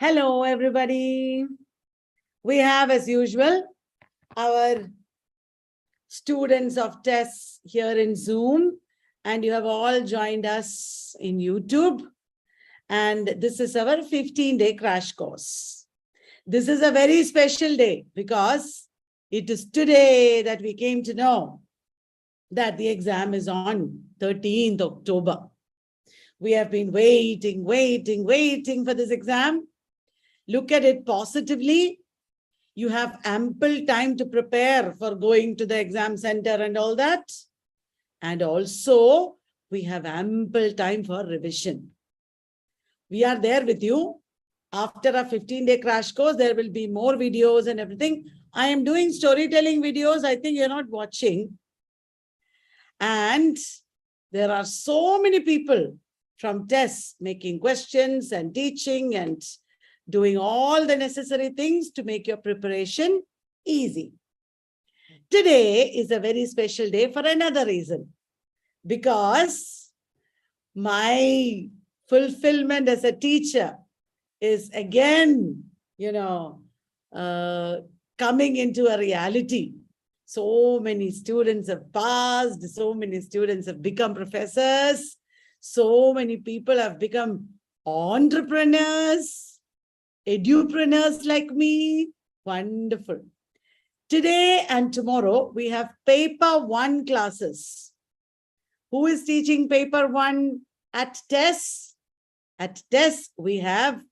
Hello, everybody. We have, as usual, our students of TES here in Zoom, and you have all joined us in YouTube. And this is our 15-day crash course. This is a very special day because it is today that we came to know that the exam is on 13th October. We have been waiting for this exam. Look at it positively. You have ample time to prepare for going to the exam center and all that. And also, we have ample time for revision. We are there with you. After a 15-day crash course, there will be more videos and everything. I am doing storytelling videos. I think you're not watching. And there are so many people from TES making questions and teaching and doing all the necessary things to make your preparation easy. Today is a very special day for another reason, because my fulfillment as a teacher is again, coming into a reality. So many students have passed, so many students have become professors, so many people have become entrepreneurs, edupreneurs like me. Wonderful. Today and tomorrow, we have paper 1 classes. Who is teaching paper 1 at TES? At TES, we have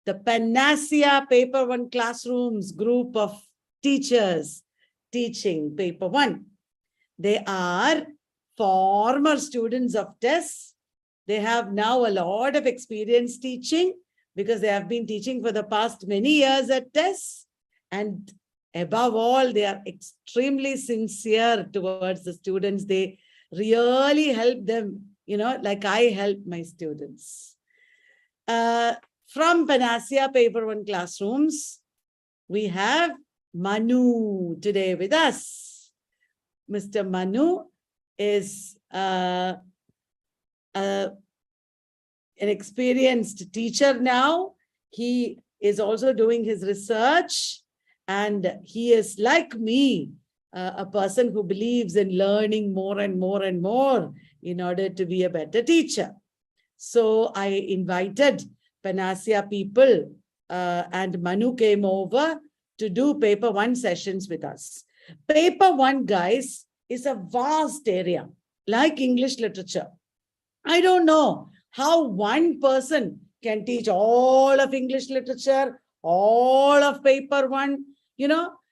the Panacea paper 1 classrooms group of teachers teaching paper 1. They are former students of TES. They have now a lot of experience teaching because they have been teaching for the past many years at TES. And above all, they are extremely sincere towards the students. They really help them, like I help my students. From Panacea Paper 1 classrooms, we have Manu today with us. Mr. Manu is an experienced teacher now. He is also doing his research, and he is like me, a person who believes in learning more and more and more in order to be a better teacher. So I invited Panacea people and Manu came over to do paper 1 sessions with us. Paper 1, guys, is a vast area, like English literature. I don't know how one person can teach all of English literature, all of paper 1,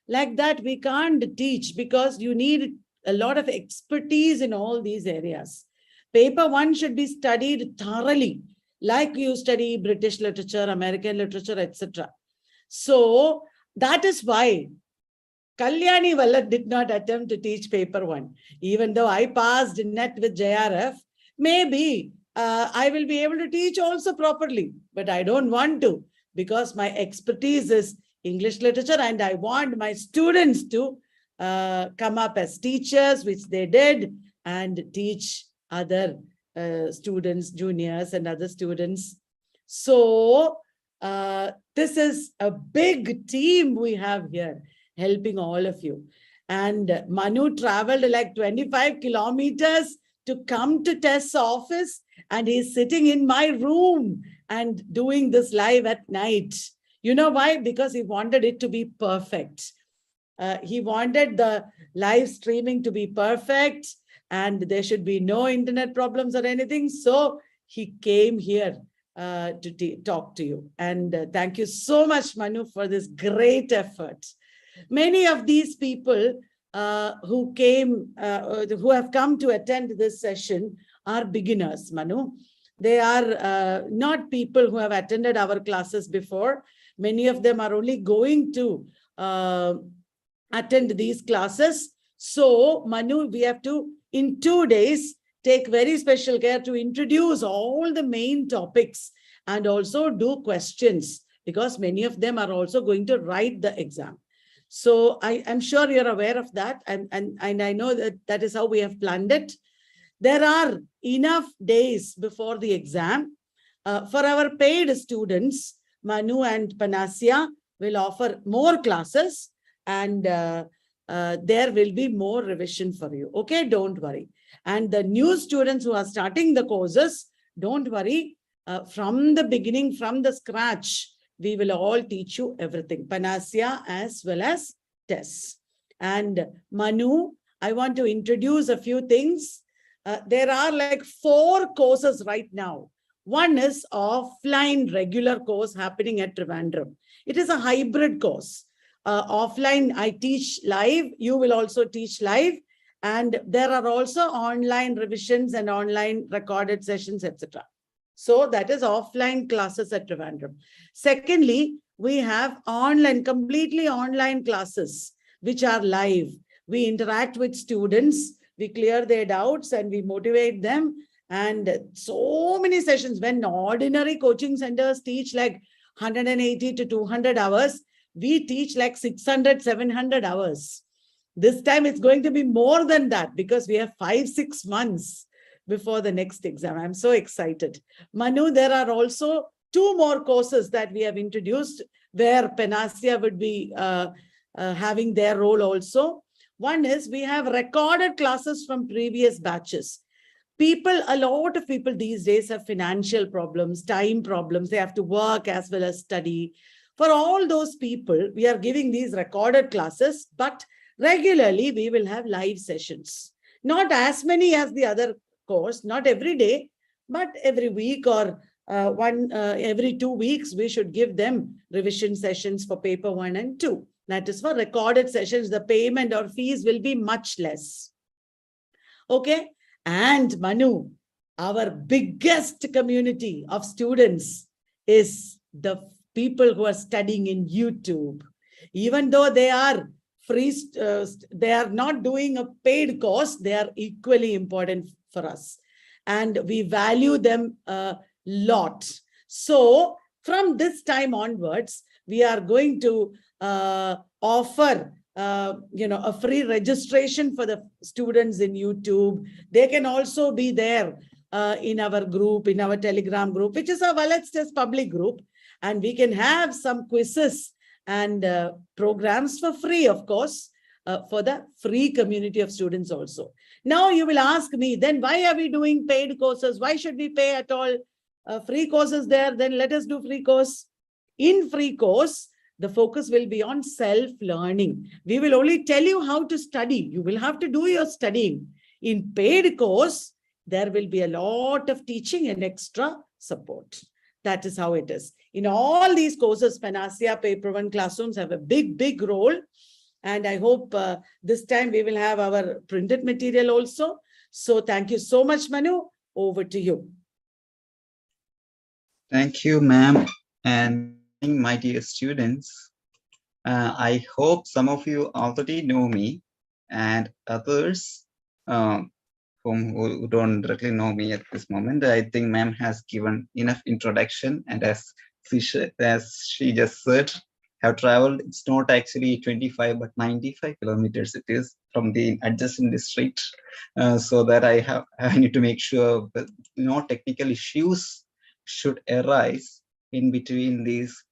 like that we can't teach because you need a lot of expertise in all these areas. Paper 1 should be studied thoroughly, like you study British literature, American literature, etc. So that is why Kalyani Vallath did not attempt to teach paper 1. Even though I passed NET with JRF, maybe I will be able to teach also properly, but I don't want to because my expertise is English literature and I want my students to come up as teachers, which they did, and teach other students, juniors and other students. So this is a big team we have here helping all of you. And Manu traveled like 25 kilometers to come to TES office, and he's sitting in my room and doing this live at night. You know why? Because he wanted it to be perfect. He wanted the live streaming to be perfect and there should be no internet problems or anything. So he came here to talk to you. And thank you so much, Manu, for this great effort. Many of these people who have come to attend this session are beginners, Manu. They are not people who have attended our classes before. Many of them are only going to attend these classes. So, Manu, we have to, in 2 days, take very special care to introduce all the main topics and also do questions, because many of them are also going to write the exam. So I'm sure you're aware of that. And I know that is how we have planned it. There are enough days before the exam. For our paid students, Manu and Panasya will offer more classes, and there will be more revision for you. Okay, don't worry. And the new students who are starting the courses, don't worry. From the beginning, from the scratch, we will all teach you everything. Panasya as well as TES. And Manu, I want to introduce a few things. There are like 4 courses right now. One is offline regular course happening at Trivandrum. It is a hybrid course. Offline, I teach live. You will also teach live. And there are also online revisions and online recorded sessions, etc. So that is offline classes at Trivandrum. Secondly, we have online, completely online classes, which are live. We interact with students, we clear their doubts, and we motivate them. And so many sessions. When ordinary coaching centers teach like 180 to 200 hours, we teach like 600, 700 hours. This time it's going to be more than that because we have 5-6 months before the next exam. I'm so excited. Manu, there are also 2 more courses that we have introduced where Panasya would be having their role also. One is we have recorded classes from previous batches. A lot of people these days have financial problems, time problems. They have to work as well as study. For all those people, we are giving these recorded classes, but regularly we will have live sessions. Not as many as the other course, not every day, but every week or every 2 weeks, we should give them revision sessions for paper 1 and 2. That is for recorded sessions. The payment or fees will be much less. Okay. And Manu, our biggest community of students is the people who are studying in YouTube. Even though they are free, they are not doing a paid course, they are equally important for us. And we value them a lot. So from this time onwards, we are going to offer a free registration for the students in YouTube. They can also be there in our group, in our Telegram group, which is a Vallath Test public group. And we can have some quizzes and programs for free, of course, for the free community of students also. Now you will ask me, then why are we doing paid courses? Why should we pay at all? Free courses there, then let us do free course. In free course, the focus will be on self-learning. We will only tell you how to study. You will have to do your studying. In paid course, there will be a lot of teaching and extra support. That is how it is. In all these courses, Panasya Paper 1 classrooms have a big role. And I hope this time we will have our printed material also. So thank you so much, Manu. Over to you. Thank you, ma'am. And my dear students, I hope some of you already know me, and others who don't directly know me at this moment. I think ma'am has given enough introduction, and as she just said, have traveled. It's not actually 25 but 95 kilometers. It is from the adjacent district, so that I need to make sure that no technical issues should arise in between these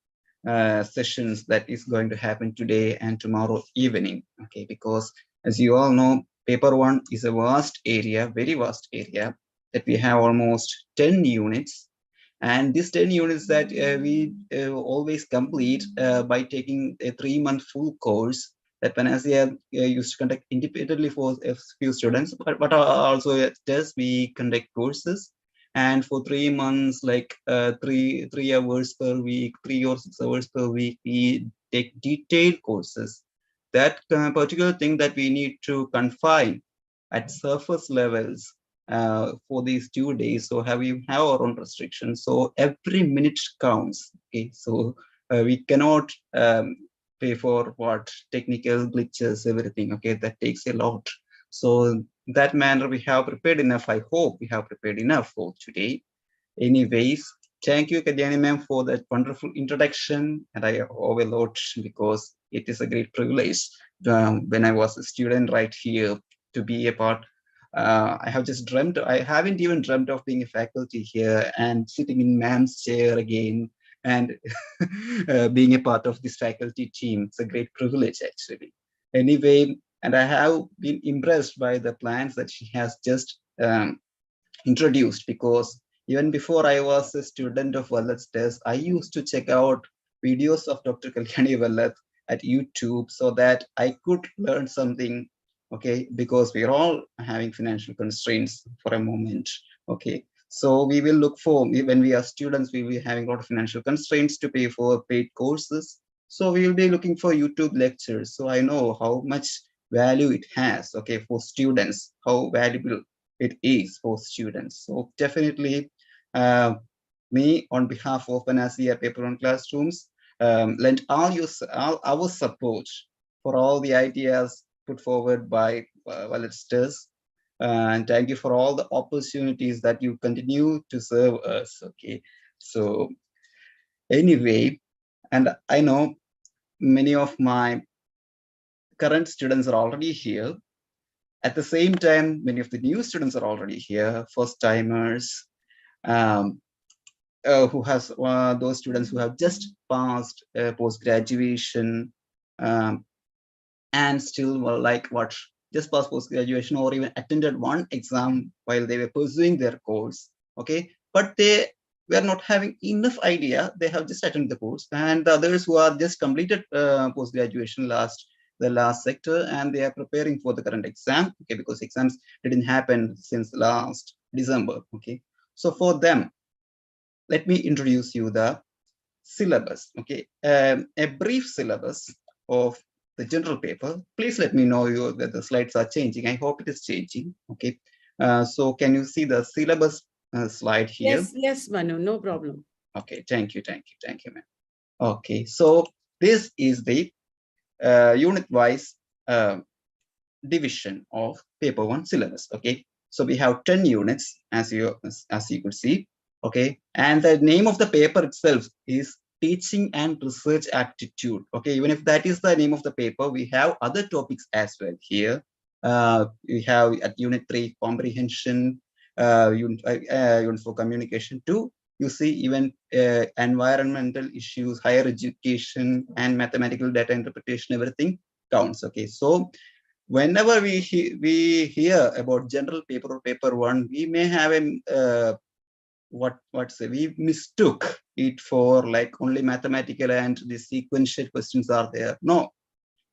sessions that is going to happen today and tomorrow evening. Okay, because as you all know, paper 1 is a vast area, very vast area, that we have almost 10 units. And these 10 units that we always complete by taking a 3-month full course that Panasya used to conduct independently for a few students, but also at TES we conduct courses. And for 3 months, like 3 hours per week, 3 or 6 hours per week, we take detailed courses. That particular thing that we need to confine at surface levels for these 2 days. So we have our own restrictions. So every minute counts. Okay, so we cannot pay for what technical glitches, everything. Okay, that takes a lot. So that manner we have prepared enough. I hope we have prepared enough for today. Anyways, thank you, Kalyani ma'am, for that wonderful introduction. And I owe a lot because it is a great privilege when I was a student right here to be a part. I have just dreamt, I haven't even dreamt of being a faculty here and sitting in ma'am's chair again and being a part of this faculty team. It's a great privilege, actually. Anyway, and I have been impressed by the plans that she has just introduced, because even before I was a student of Vallath's test, I used to check out videos of Dr. Kalyani Vallath at YouTube so that I could learn something, okay, because we're all having financial constraints for a moment, okay. So we will look for, when we are students, we will be having a lot of financial constraints to pay for paid courses. So we will be looking for YouTube lectures. So I know how much value it has, okay, for students, how valuable it is for students. So definitely, me on behalf of Panacea Paper on Classrooms, lend all our support for all the ideas put forward by Vallath's. And thank you for all the opportunities that you continue to serve us. Okay, so anyway, and I know many of my current students are already here. At the same time, many of the new students are already here, first timers, who has those students who have just passed post graduation, and still were like what just passed post graduation or even attended one exam while they were pursuing their course. Okay, but they were not having enough idea. They have just attended the course, and the others who are just completed post graduation the last sector, and they are preparing for the current exam. Okay, because exams didn't happen since last December. Okay, so for them, let me introduce you the syllabus. Okay, a brief syllabus of the general paper. Please let me know that the slides are changing. I hope it is changing. Okay, so can you see the syllabus slide here? Yes, yes, Manu, no problem. Okay, thank you, ma'am. Okay, so this is the unit-wise division of paper 1 syllabus. Okay, so we have 10 units, as you could see. Okay, and the name of the paper itself is Teaching and Research Aptitude. Okay, even if that is the name of the paper, we have other topics as well here. We have at unit 3 comprehension, unit for communication 2. You see even environmental issues, higher education, and mathematical data interpretation, everything counts. Okay, so whenever we hear about general paper or paper 1, we may have a we mistook it for like only mathematical and the sequential questions are there. No,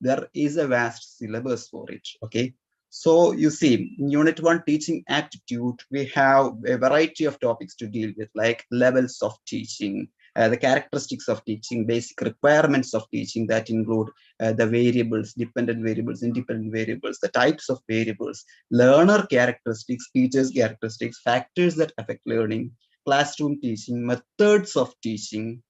there is a vast syllabus for it. Okay, so you see, in unit 1 teaching aptitude, we have a variety of topics to deal with, like levels of teaching, the characteristics of teaching, basic requirements of teaching that include the variables, dependent variables, independent variables, the types of variables, learner characteristics, teachers characteristics, factors that affect learning, classroom teaching, methods of teaching,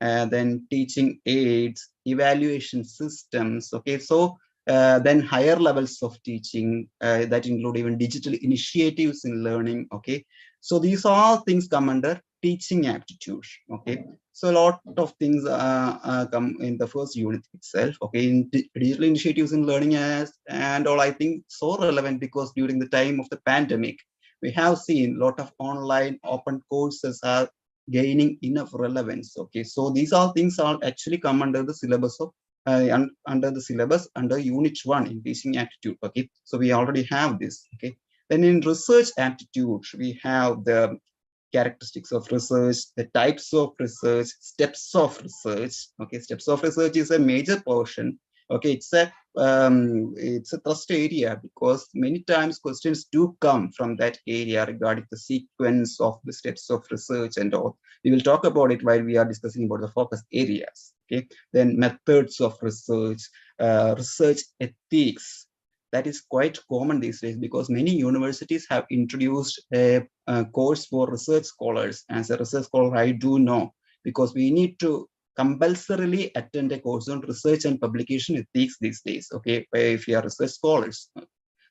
then teaching aids, evaluation systems. Okay, so then higher levels of teaching that include even digital initiatives in learning. Okay, so these all things come under teaching aptitude. Okay, so a lot of things come in the first unit itself. Okay, in digital initiatives in learning and all, I think so relevant because during the time of the pandemic, we have seen a lot of online open courses are gaining enough relevance. Okay, so these all things are actually come under the syllabus of under unit 1 in teaching aptitude. Okay, so we already have this. Okay, then in research aptitude, we have the characteristics of research, the types of research, steps of research. Okay, steps of research is a major portion. Okay, it's a thrust area because many times questions do come from that area regarding the sequence of the steps of research and all. We will talk about it while we are discussing about the focus areas. Okay, then methods of research, research ethics. That is quite common these days because many universities have introduced a course for research scholars. As a research scholar, I do know because we need to compulsorily attend a course on research and publication ethics these days. Okay, if you are research scholars.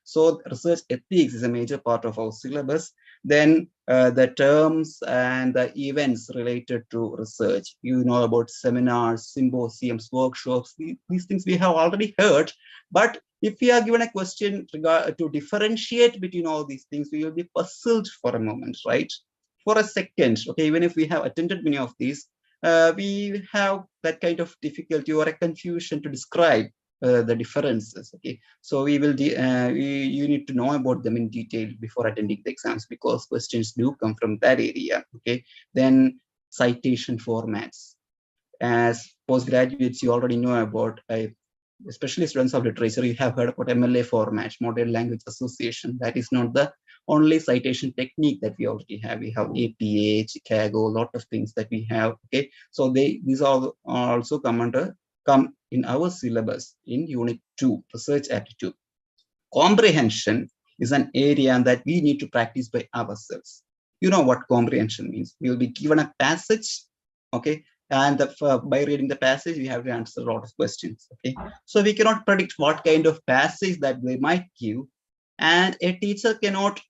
So research ethics is a major part of our syllabus. Then the terms and the events related to research. You know about seminars, symposiums, workshops. These things we have already heard. But if we are given a question to differentiate between all these things, we will be puzzled for a moment, right? For a second, okay, even if we have attended many of these, we have that kind of difficulty or a confusion to describe the differences. Okay, so you need to know about them in detail before attending the exams, because questions do come from that area. Okay, then citation formats. As postgraduates, you already know about, especially students of literature, you have heard about MLA format, modern language association. That is not the only citation technique that we already have. We have APA, Chicago, a lot of things that we have. Okay, so these are also come in our syllabus in Unit 2, Research Aptitude. Comprehension is an area that we need to practice by ourselves. You know what comprehension means. We will be given a passage, okay, and by reading the passage, we have to answer a lot of questions, okay. So we cannot predict what kind of passage that they might give, and a teacher cannot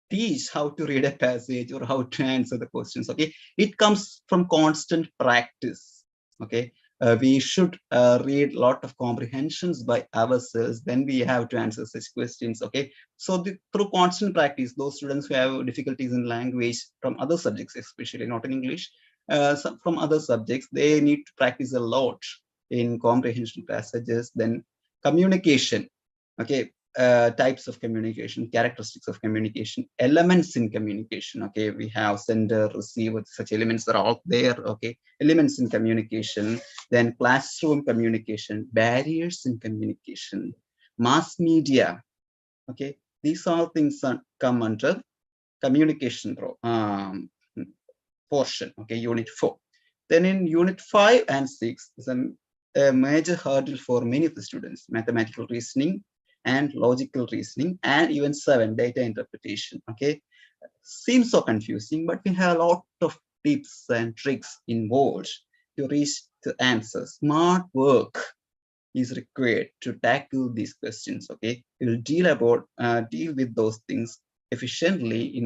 teach how to read a passage or how to answer the questions. Okay, it comes from constant practice. Okay, we should read a lot of comprehensions by ourselves, then we have to answer such questions. Okay, so through constant practice, those students who have difficulties in language from other subjects, especially not in English, from other subjects, they need to practice a lot in comprehension passages. Then communication. Okay, types of communication, characteristics of communication, elements in communication. Okay, we have sender, receiver, such elements are all there. Okay, elements in communication. Then classroom communication, barriers in communication, mass media. Okay, these all things come under communication portion. Okay, Unit 4. Then in Unit 5 and 6 is a major hurdle for many of the students: mathematical reasoning and logical reasoning, and even 7, data interpretation. Okay, seems so confusing, but we have a lot of tips and tricks involved to reach the answer. Smart work is required to tackle these questions. Okay, we'll deal with those things efficiently.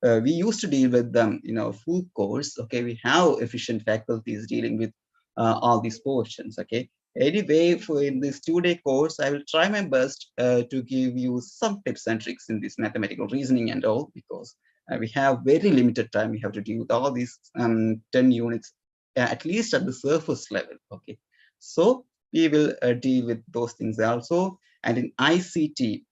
We used to deal with them in our full course. Okay, we have efficient faculties dealing with all these portions. Okay, anyway, for in this 2-day course, I will try my best to give you some tips and tricks in this mathematical reasoning and all, because we have very limited time. We have to deal with all these 10 units, at least at the surface level. Okay, so we will deal with those things also. And in ICT,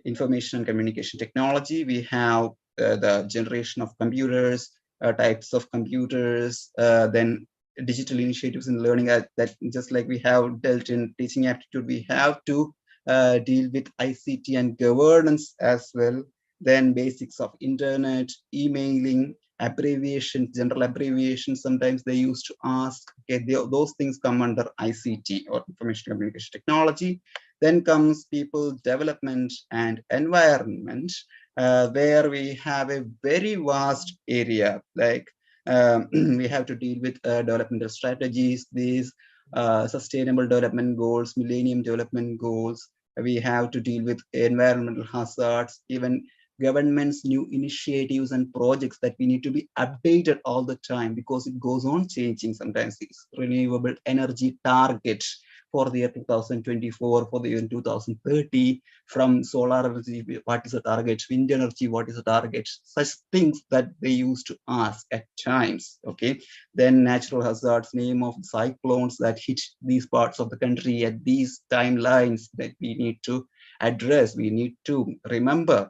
information and communication technology, we have the generation of computers, types of computers, then digital initiatives in learning. That just like we have dealt in teaching aptitude, we have to deal with ICT and governance as well. Then basics of internet, emailing, abbreviation, general abbreviations, sometimes they used to ask. Okay, those things come under ICT, or information communication technology. Then comes people development and environment, where we have a very vast area. Like we have to deal with developmental strategies, these sustainable development goals, millennium development goals. We have to deal with environmental hazards, even government's new initiatives and projects that we need to be updated all the time, because it goes on changing. Sometimes it's renewable energy target for the year 2024, for the year 2030, from solar energy, what is the target, wind energy, what is the target, such things that they used to ask at times. Okay, then natural hazards, name of cyclones that hit these parts of the country at these timelines that we need to address, we need to remember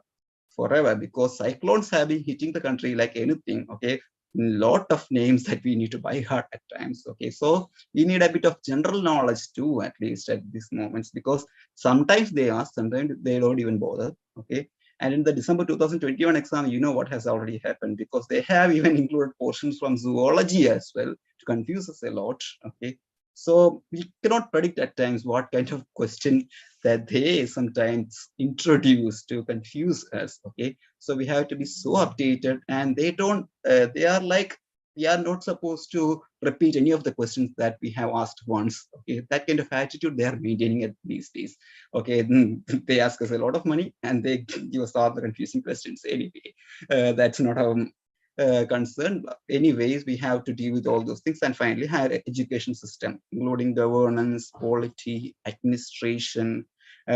forever, because cyclones have been hitting the country like anything. Okay, lot of names that we need to by heart at times. Okay, so we need a bit of general knowledge too, at least at these moments, because sometimes they ask, sometimes they don't even bother. Okay, and in the December 2021 exam, you know what has already happened, because they have even included portions from zoology as well to confuse us a lot. Okay, so we cannot predict at times what kind of question that they sometimes introduce to confuse us. Okay, so we have to be so updated, and they are like, we are not supposed to repeat any of the questions that we have asked once. Okay, that kind of attitude they are maintaining at these days. Okay, they ask us a lot of money and they give us all the confusing questions anyway. That's not our concern. Anyways, we have to deal with all those things. And finally, higher education system, including governance, quality, administration. We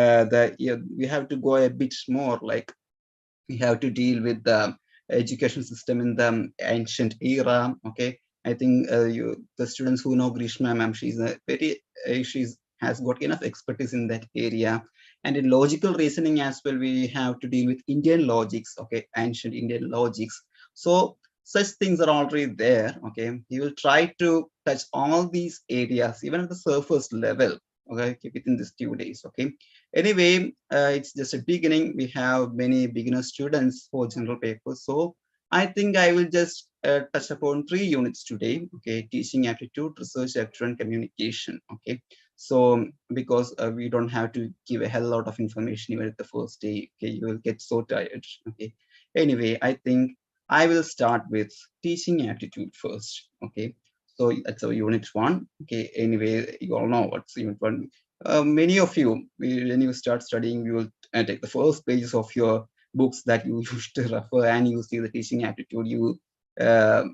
have to go a bit more, like we have to deal with the education system in the ancient era. Okay, I think the students who know Grishma ma'am, she's has got enough expertise in that area. And in logical reasoning as well, we have to deal with Indian logics, okay, ancient Indian logics. So such things are already there, okay. You will try to touch all these areas, even at the surface level, okay, within these 2 days, okay. Anyway, it's just a beginning. We have many beginner students for general papers. So I think I will just touch upon 3 units today, okay, teaching aptitude, research aptitude, and communication, okay. So because we don't have to give a hell lot of information even at the first day, okay, you will get so tired, okay. Anyway, I think I will start with teaching aptitude first, okay. So that's our unit 1, okay. Anyway, you all know what's unit 1. Many of you, when you start studying, you will take the first pages of your books that you used to refer, and you see the teaching aptitude, uh,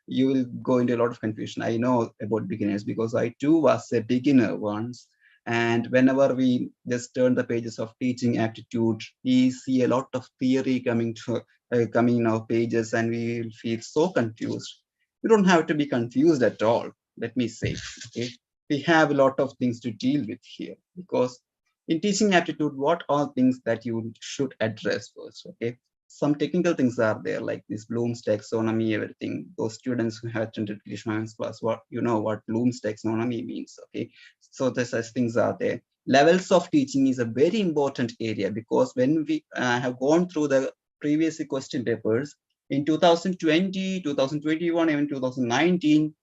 you will go into a lot of confusion. I know about beginners because I too was a beginner once. And whenever we just turn the pages of teaching aptitude, we see a lot of theory coming in our pages, and we will feel so confused. You don't have to be confused at all. Let me say, okay, we have a lot of things to deal with here, because in teaching aptitude, what are things that you should address first, okay. Some technical things are there, like this Bloom's taxonomy, everything. Those students who have attended Grishma's class, what you know what Bloom's taxonomy means, okay. So the such things are there. Levels of teaching is a very important area, because when we have gone through the previous question papers in 2020, 2021, even 2019,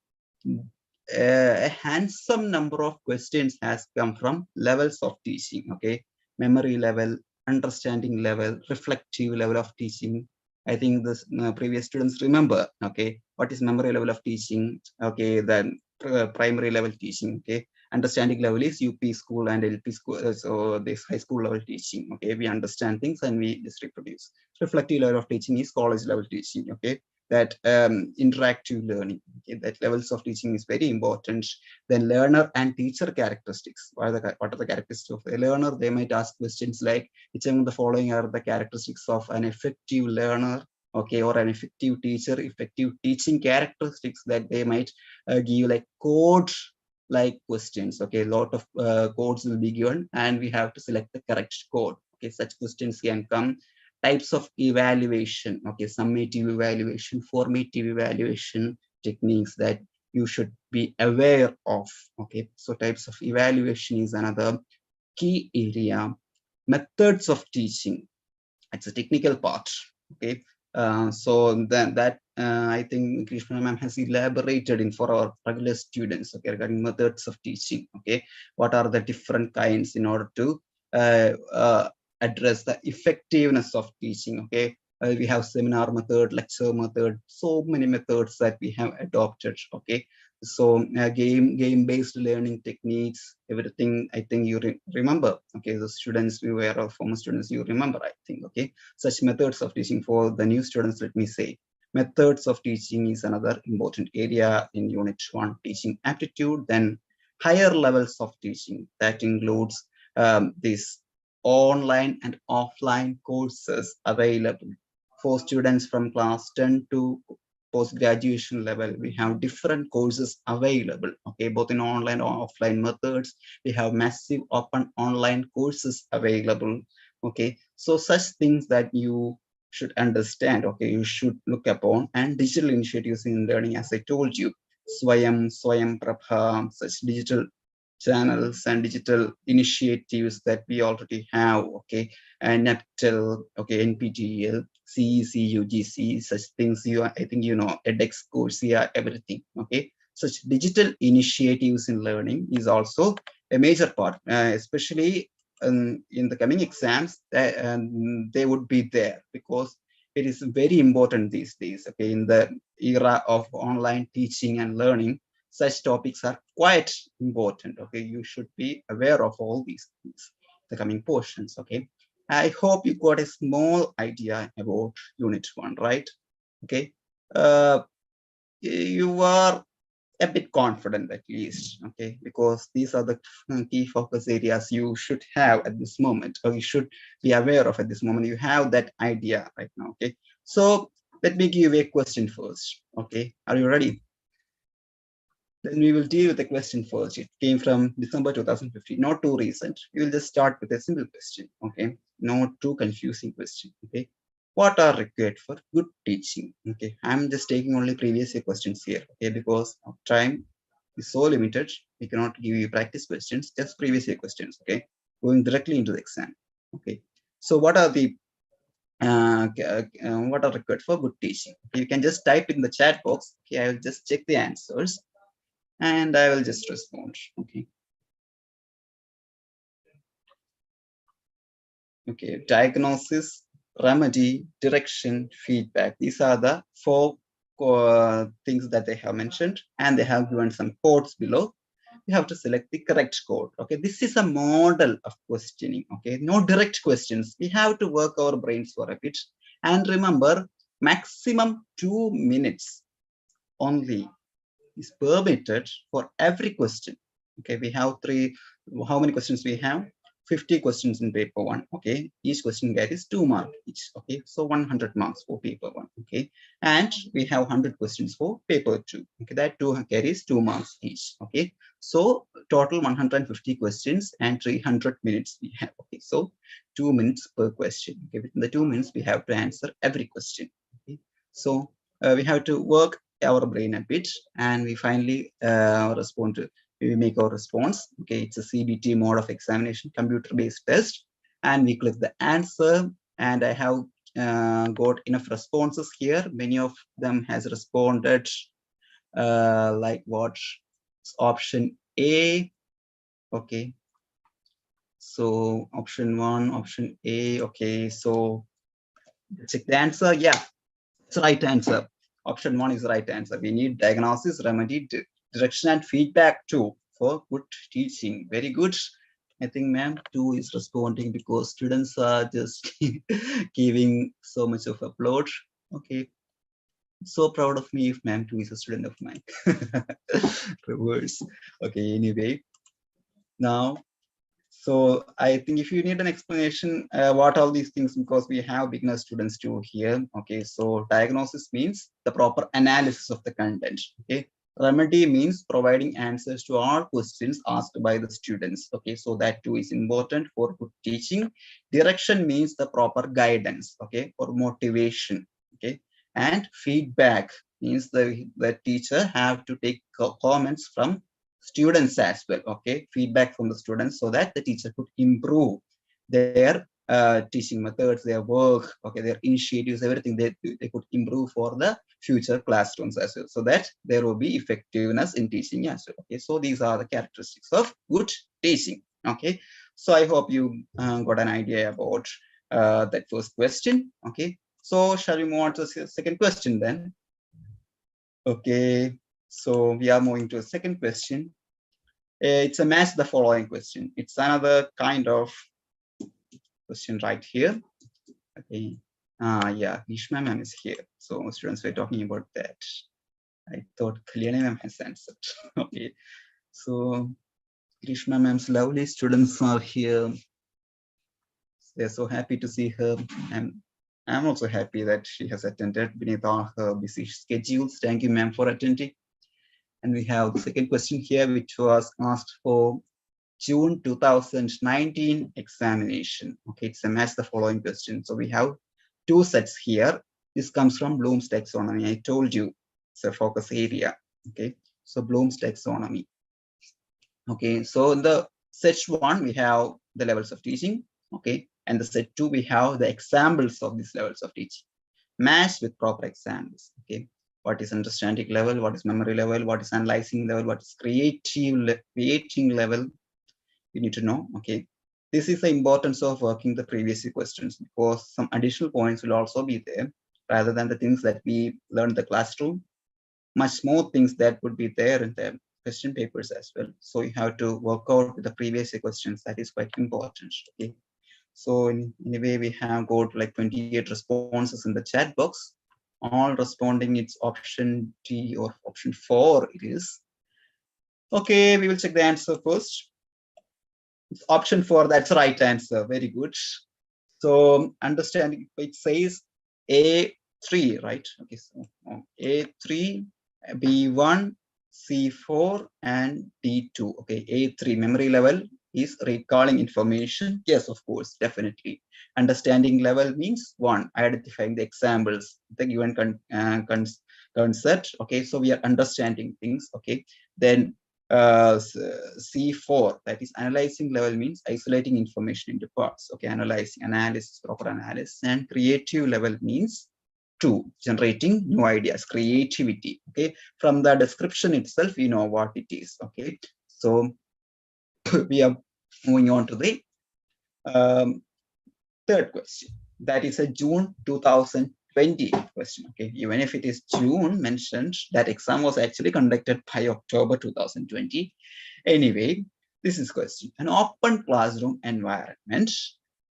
a handsome number of questions has come from levels of teaching, okay. Memory level, understanding level, reflective level of teaching. I think this previous students remember, okay, what is memory level of teaching, okay. Then primary level teaching, okay. Understanding level is UP school and LP school, so this high school level teaching, okay. We understand things and we just reproduce. Reflective level of teaching is college level teaching, okay. That interactive learning, okay, that levels of teaching is very important. Then learner and teacher characteristics. What are the characteristics of a learner? They might ask questions like, which among the following are the characteristics of an effective learner, okay, or an effective teacher, effective teaching characteristics that they might give, like code like questions, okay. A lot of codes will be given, and we have to select the correct code, okay. Such questions can come. Types of evaluation, okay, summative evaluation, formative evaluation techniques that you should be aware of, okay. So types of evaluation is another key area. Methods of teaching, it's a technical part, okay. So then that I think Krishna ma'am has elaborated in for our regular students, okay, regarding methods of teaching, okay. What are the different kinds in order to uh, uh, address the effectiveness of teaching, okay. We have seminar method, lecture method, so many methods that we have adopted, okay. So game based learning techniques, everything, I think you remember, okay. The students we were former students, you remember, I think, okay. Such methods of teaching. For the new students, let me say, methods of teaching is another important area in unit 1, teaching aptitude. Then higher levels of teaching, that includes this online and offline courses available for students from class 10 to post graduation level. We have different courses available, okay, both in online or offline methods. We have massive open online courses available, okay. So such things that you should understand, okay, you should look upon. And digital initiatives in learning, as I told you, Swayam Prabha, such digital channels and digital initiatives that we already have, okay. And NEPTEL, okay, NPTEL, CEC, UGC, such things, I think you know, edX, Coursera, everything, okay. Such digital initiatives in learning is also a major part, especially in the coming exams, they would be there, because it is very important these days, okay. In the era of online teaching and learning, such topics are quite important, okay. You should be aware of all these things, the coming portions, okay. I hope you got a small idea about unit 1, right? Okay. uh, you are a bit confident at least, okay, because these are the key focus areas you should have at this moment, or you should be aware of at this moment. You have that idea right now, okay. So let me give you a question first, okay. Are you ready? Then we will deal with the question first. It came from December 2015, not too recent. We will just start with a simple question, okay? Not too confusing question, okay? What are required for good teaching? Okay, I'm just taking only previous year questions here, okay? Because of time is so limited, we cannot give you practice questions, just previous year questions, okay? Going directly into the exam, okay? So what are the what are required for good teaching? You can just type in the chat box. Okay, I will just check the answers and I will just respond. Okay. Okay. Diagnosis, remedy, direction, feedback. These are the four things that they have mentioned, and they have given some codes below. You have to select the correct code. Okay, this is a model of questioning. Okay, no direct questions. We have to work our brains for a bit. And remember, maximum 2 minutes only is permitted for every question. Okay, we have how many questions we have? 50 questions in paper one. Okay, each question carries 2 marks each. Okay, so 100 marks for paper one. Okay, and we have 100 questions for paper two. Okay, that two carries 2 marks each. Okay, so total 150 questions and 300 minutes we have. Okay, so 2 minutes per question. Okay, within the 2 minutes we have to answer every question. Okay, so we have to work our brain a bit, and we finally we make our response. Okay, it's a CBT mode of examination, computer-based test, and we click the answer. And I have got enough responses here. Many of them has responded like what? Option A. Okay, so option 1, option A. Okay, so check the answer. Yeah, it's the right answer. Option 1 is the right answer. We need diagnosis, remedy, direction, and feedback too for good teaching. Very good. I think ma'am 2 is responding because students are just giving so much of applaud. Okay. So proud of me if ma'am 2 is a student of mine. Reverse. Okay, anyway. Now, so I think if you need an explanation, what all these things, because we have beginner students too here. Okay, so diagnosis means the proper analysis of the content. Okay, remedy means providing answers to all questions asked by the students. Okay, so that too is important for good teaching. Direction means the proper guidance. Okay, or motivation. Okay, and feedback means the teacher have to take comments from students as well. Okay, feedback from the students so that the teacher could improve their teaching methods, their work, okay, their initiatives, everything they could improve for the future classrooms as well, so that there will be effectiveness in teaching as well. Okay, so these are the characteristics of good teaching. Okay, so I hope you got an idea about that first question. Okay, so shall we move on to the second question then? Okay, so we are moving to a second question. It's a match the following question. It's another kind of question right here. Okay. Yeah, Nishma ma'am is here. So students were talking about that. I thought Kalyani ma'am has answered. Okay. So Grishma ma'am's lovely students are here. They're so happy to see her. And I'm also happy that she has attended beneath all her busy schedules. Thank you, ma'am, for attending. And we have the second question here, which was asked for June 2019 examination. Okay, it's a match the following question. So we have 2 sets here. This comes from Bloom's taxonomy. I told you it's a focus area. Okay, so Bloom's taxonomy. Okay, so in the set 1, we have the levels of teaching. Okay, and the set 2, we have the examples of these levels of teaching. Match with proper examples. Okay, what is understanding level, what is memory level, what is analyzing level, what is creating level, you need to know. Okay, this is the importance of working the previous questions, because some additional points will also be there rather than the things that we learned in the classroom. Much more things that would be there in the question papers as well. So you have to work out with the previous questions. That is quite important. Okay, so in a way we have got like 28 responses in the chat box. All responding, it's option D or option 4 it is. Okay, we will check the answer first. It's option 4, that's the right answer. Very good. So understanding, it says A3, right? Okay, so A3, B1, C4 and D2. Okay, A3 memory level is recalling information. Yes, of course, definitely. Understanding level means 1, identifying the examples, the given concept. Okay, so we are understanding things. Okay, then C4, that is analyzing level, means isolating information into parts. Okay, analyzing, analysis, proper analysis. And creative level means 2, generating new ideas, creativity. Okay, from the description itself, we know what it is. Okay, so we are moving on to the third question. That is a June 2020 question. Okay, even if it is June mentioned, that exam was actually conducted by October 2020. Anyway, this is question. An open classroom environment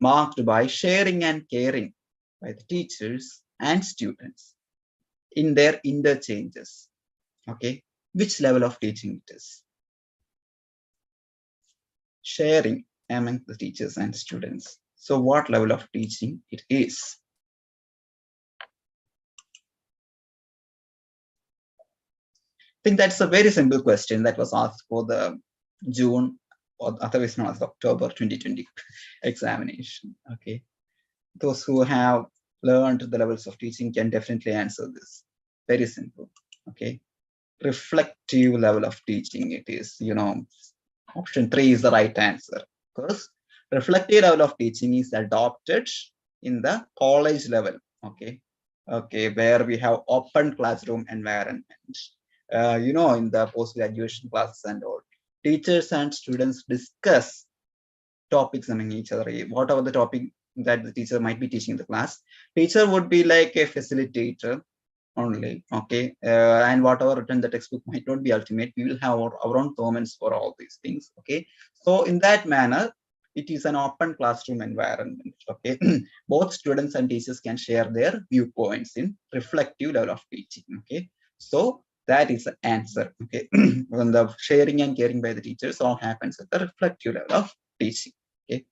marked by sharing and caring by the teachers and students in their interchanges. Okay, which level of teaching it is? Sharing among the teachers and students. So what level of teaching it is? I think that's a very simple question that was asked for the June, or otherwise known as October 2020 examination. Okay, those who have learned the levels of teaching can definitely answer this. Very simple. Okay, reflective level of teaching it is. Option 3 is the right answer. Because reflective level of teaching is adopted in the college level. Okay, where we have open classroom environment. In the post-graduation classes and all, teachers and students discuss topics among each other. Whatever the topic that the teacher might be teaching in the class, teacher would be like a facilitator only. Okay, and whatever written the textbook might not be ultimate. We will have our own comments for all these things. Okay, so in that manner, it is an open classroom environment. Okay, both students and teachers can share their viewpoints in reflective level of teaching. Okay, so that is the answer. Okay, when the sharing and caring by the teachers all happens at the reflective level of teaching. Okay,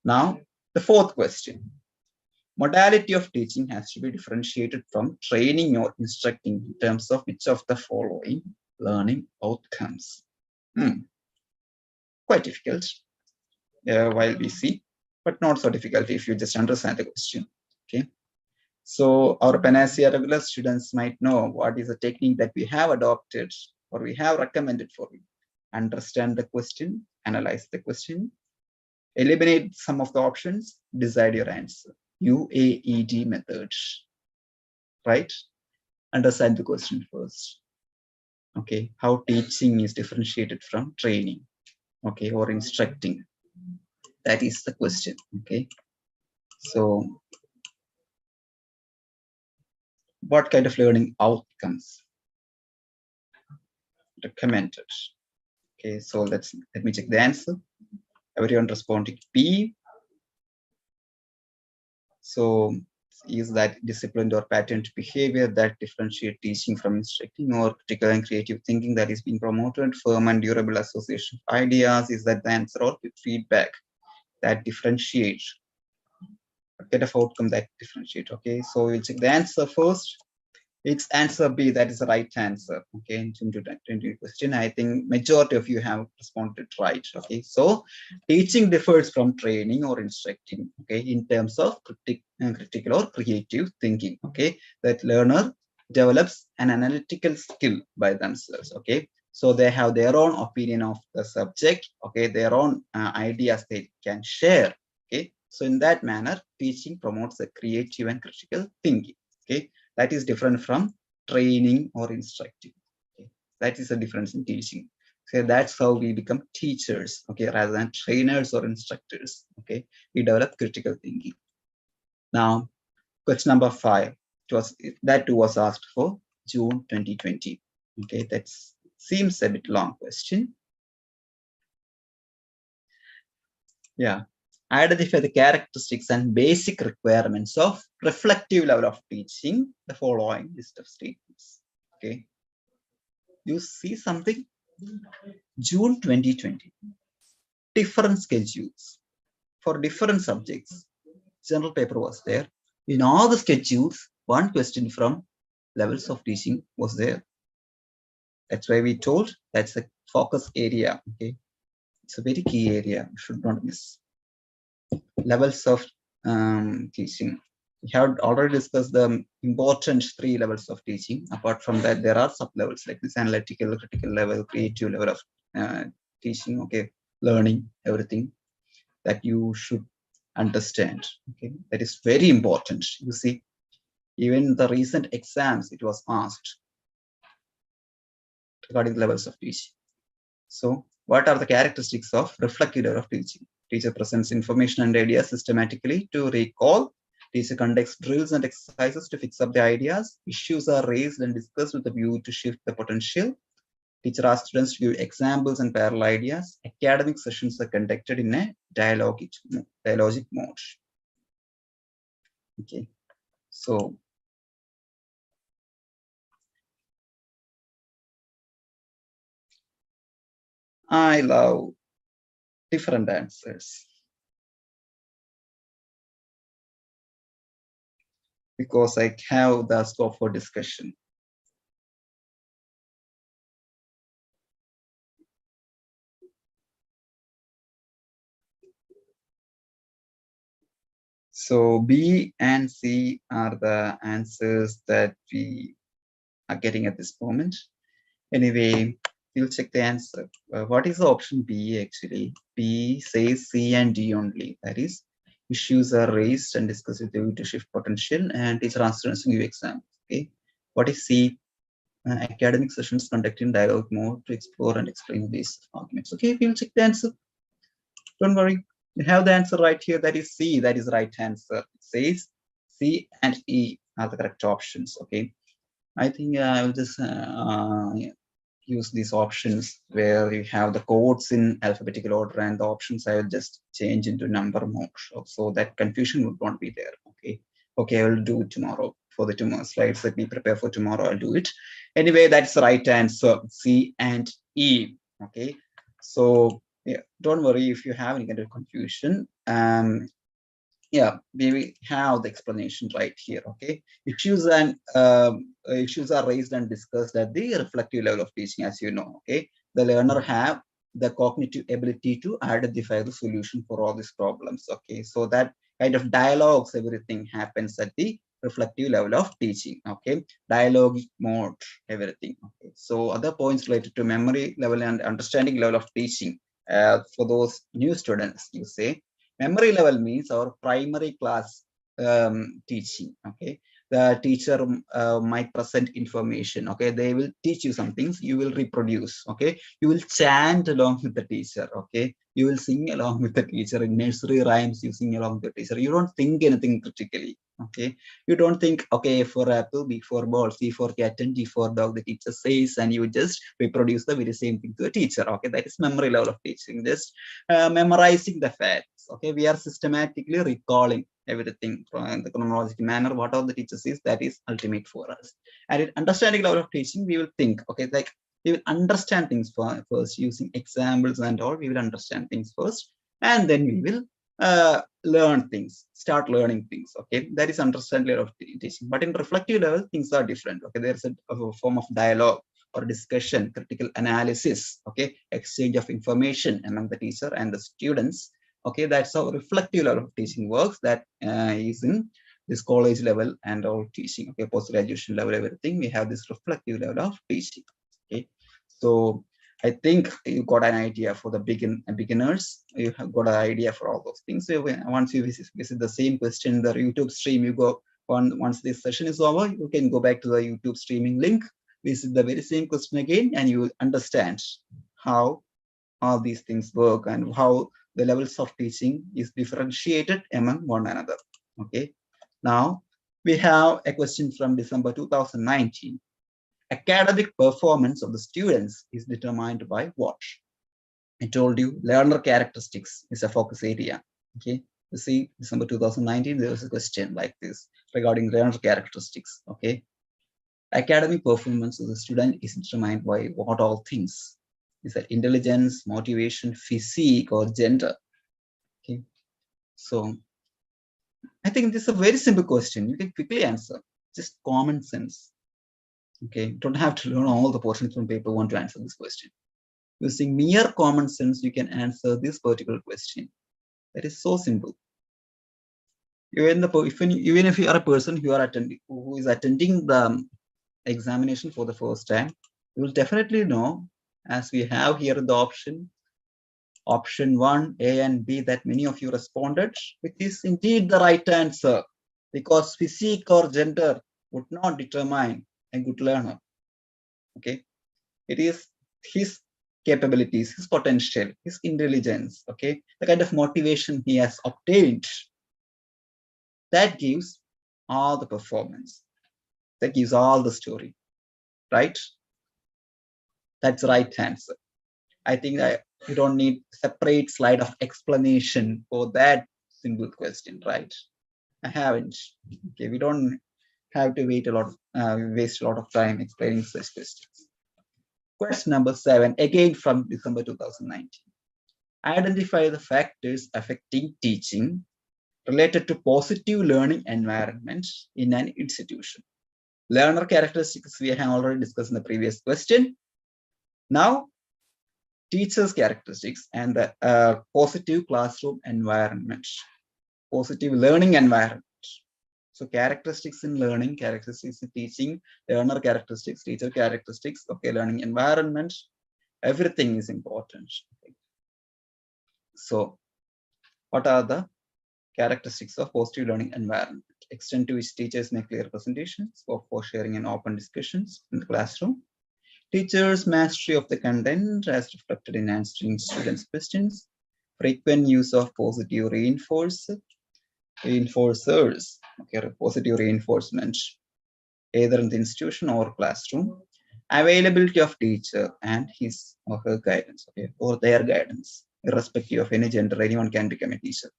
now the fourth question. Modality of teaching has to be differentiated from training or instructing in terms of which of the following learning outcomes. Quite difficult while we see, but not so difficult if you just understand the question. Okay, so our Panacea regular students might know what is the technique that we have adopted or we have recommended for you. Understand the question, analyze the question, eliminate some of the options, decide your answer. UAED methods, right? Understand the question first. Okay, how teaching is differentiated from training, okay, or instructing. That is the question. Okay, so what kind of learning outcomes recommended? Okay, so let me check the answer. Everyone responding B. So is that disciplined or patterned behavior that differentiate teaching from instructing, or critical and creative thinking that is being promoted? Firm and durable association of ideas, is that the answer? Or feedback that differentiate? What kind of outcome that differentiate? Okay, so we'll check the answer first. It's answer B, that is the right answer. Okay, into the question, I think majority of you have responded right. Okay, so teaching differs from training or instructing. Okay, in terms of critical or creative thinking. Okay, that learner develops an analytical skill by themselves. Okay, so they have their own opinion of the subject. Okay, their own ideas they can share. Okay, so in that manner, teaching promotes a creative and critical thinking. Okay, that is different from training or instructing. Okay, that is a difference in teaching. So that's how we become teachers. Okay, rather than trainers or instructors. Okay, we develop critical thinking. Now, question number 5. That too was asked for June 2020. Okay, that seems a bit long question. Yeah. Identify the characteristics and basic requirements of reflective level of teaching, the following list of statements. Okay, you see something? June 2020, different schedules for different subjects. General paper was there. In all the schedules, one question from levels of teaching was there. That's why we told that's a focus area. Okay, it's a very key area. You should not miss. Levels of teaching. We have already discussed the important 3 levels of teaching. Apart from that, there are sub levels like this: analytical, critical level, creative level of teaching. Okay, learning, everything that you should understand. Okay, that is very important. You see, even the recent exams, it was asked regarding the levels of teaching. So, what are the characteristics of reflective level of teaching? Teacher presents information and ideas systematically to recall. Teacher conducts drills and exercises to fix up the ideas. Issues are raised and discussed with a view to shift the potential. Teacher asks students to give examples and parallel ideas. Academic sessions are conducted in a dialogic mode. Okay, so I love different answers because I have the scope for discussion. So B and C are the answers that we are getting at this moment. Anyway, we'll check the answer. What is the option B actually? B says C and D only. That is, issues are raised and discussed with you to shift potential, and teacher asks students to give examples. Okay. What is C? Academic sessions conducted in dialogue mode to explore and explain these arguments. Okay, we'll check the answer. Don't worry. We have the answer right here. That is C. That is the right answer. It says C and E are the correct options. Okay. I think I will just use these options where you have the codes in alphabetical order and the options I will just change into number mode so that confusion would not be there. Okay. Okay, I will do it tomorrow for the tomorrow slides that we prepare for tomorrow. I'll do it. Anyway, that's the right answer. C and E. Okay. So yeah, don't worry if you have any kind of confusion. Yeah, we have the explanation right here. Okay, issues are raised and discussed at the reflective level of teaching, as you know. Okay, the learner have the cognitive ability to identify the solution for all these problems. Okay, so that kind of dialogues, everything happens at the reflective level of teaching. Okay, dialogic mode, everything. Okay, so other points related to memory level and understanding level of teaching. For those new students, you say memory level means our primary class teaching. Okay, the teacher might present information. Okay, they will teach you some things, you will reproduce. Okay, you will chant along with the teacher. Okay, you will sing along with the teacher in nursery rhymes. You sing along with the teacher. You don't think anything critically. Okay, you don't think, okay, for apple, B for ball, C for cat, and D for dog, the teacher says, and you just reproduce the very same thing to a teacher. Okay, that is memory level of teaching, just memorizing the facts. Okay, we are systematically recalling everything from the chronological manner. Whatever the teacher says, that is ultimate for us. And in understanding level of teaching, we will think, okay, like we will understand things first using examples and all. We will understand things first, and then we will learn things, start learning things. Okay, that is understanding level of teaching. But in reflective level, things are different. Okay, there's a form of dialogue or discussion, critical analysis. Okay, exchange of information among the teacher and the students. Okay, that's how reflective level of teaching works. That is in this college level and all teaching. Okay, post graduation level, everything we have this reflective level of teaching. Okay, so I think you got an idea for the beginners. You have got an idea for all those things. So once you visit the same question in the YouTube stream, you go once this session is over, you can go back to the YouTube streaming link, visit the very same question again, and you will understand how all these things work and how the levels of teaching is differentiated among one another. Okay. Now we have a question from December 2019. Academic performance of the students is determined by what? I told you learner characteristics is a focus area. Okay. You see, December 2019, there was a question like this regarding learner characteristics. Okay. Academic performance of the student is determined by what all things? Is that intelligence, motivation, physique, or gender? Okay. So I think this is a very simple question. You can quickly answer. Just common sense. Okay, you don't have to learn all the portions from paper 1 to answer this question. Using mere common sense, you can answer this particular question. That is so simple. Even if you are a person who is attending the examination for the first time, you will definitely know, as we have here the option 1, A and B, that many of you responded, which is indeed the right answer, because physique or gender would not determine a good learner. Okay, it is his capabilities, his potential, his intelligence, okay, the kind of motivation he has obtained, that gives all the performance, that gives all the story, right? That's the right answer. I think you don't need separate slide of explanation for that simple question, right? I haven't. Okay, we don't have to waste a lot of time explaining such questions. Question number 7, again from December 2019. Identify the factors affecting teaching related to positive learning environment in an institution. Learner characteristics we have already discussed in the previous question. Now, teachers' characteristics and the positive classroom environment, positive learning environment. So characteristics in learning, characteristics in teaching, learner characteristics, teacher characteristics, okay, learning environment, everything is important. So what are the characteristics of positive learning environment? Extent to which teachers make clear presentations for sharing and open discussions in the classroom. Teachers' mastery of the content as reflected in answering students' questions. Frequent use of positive reinforcers, okay, positive reinforcement, either in the institution or classroom. Availability of teacher and his or her guidance, okay, or their guidance, irrespective of any gender, anyone can become a teacher,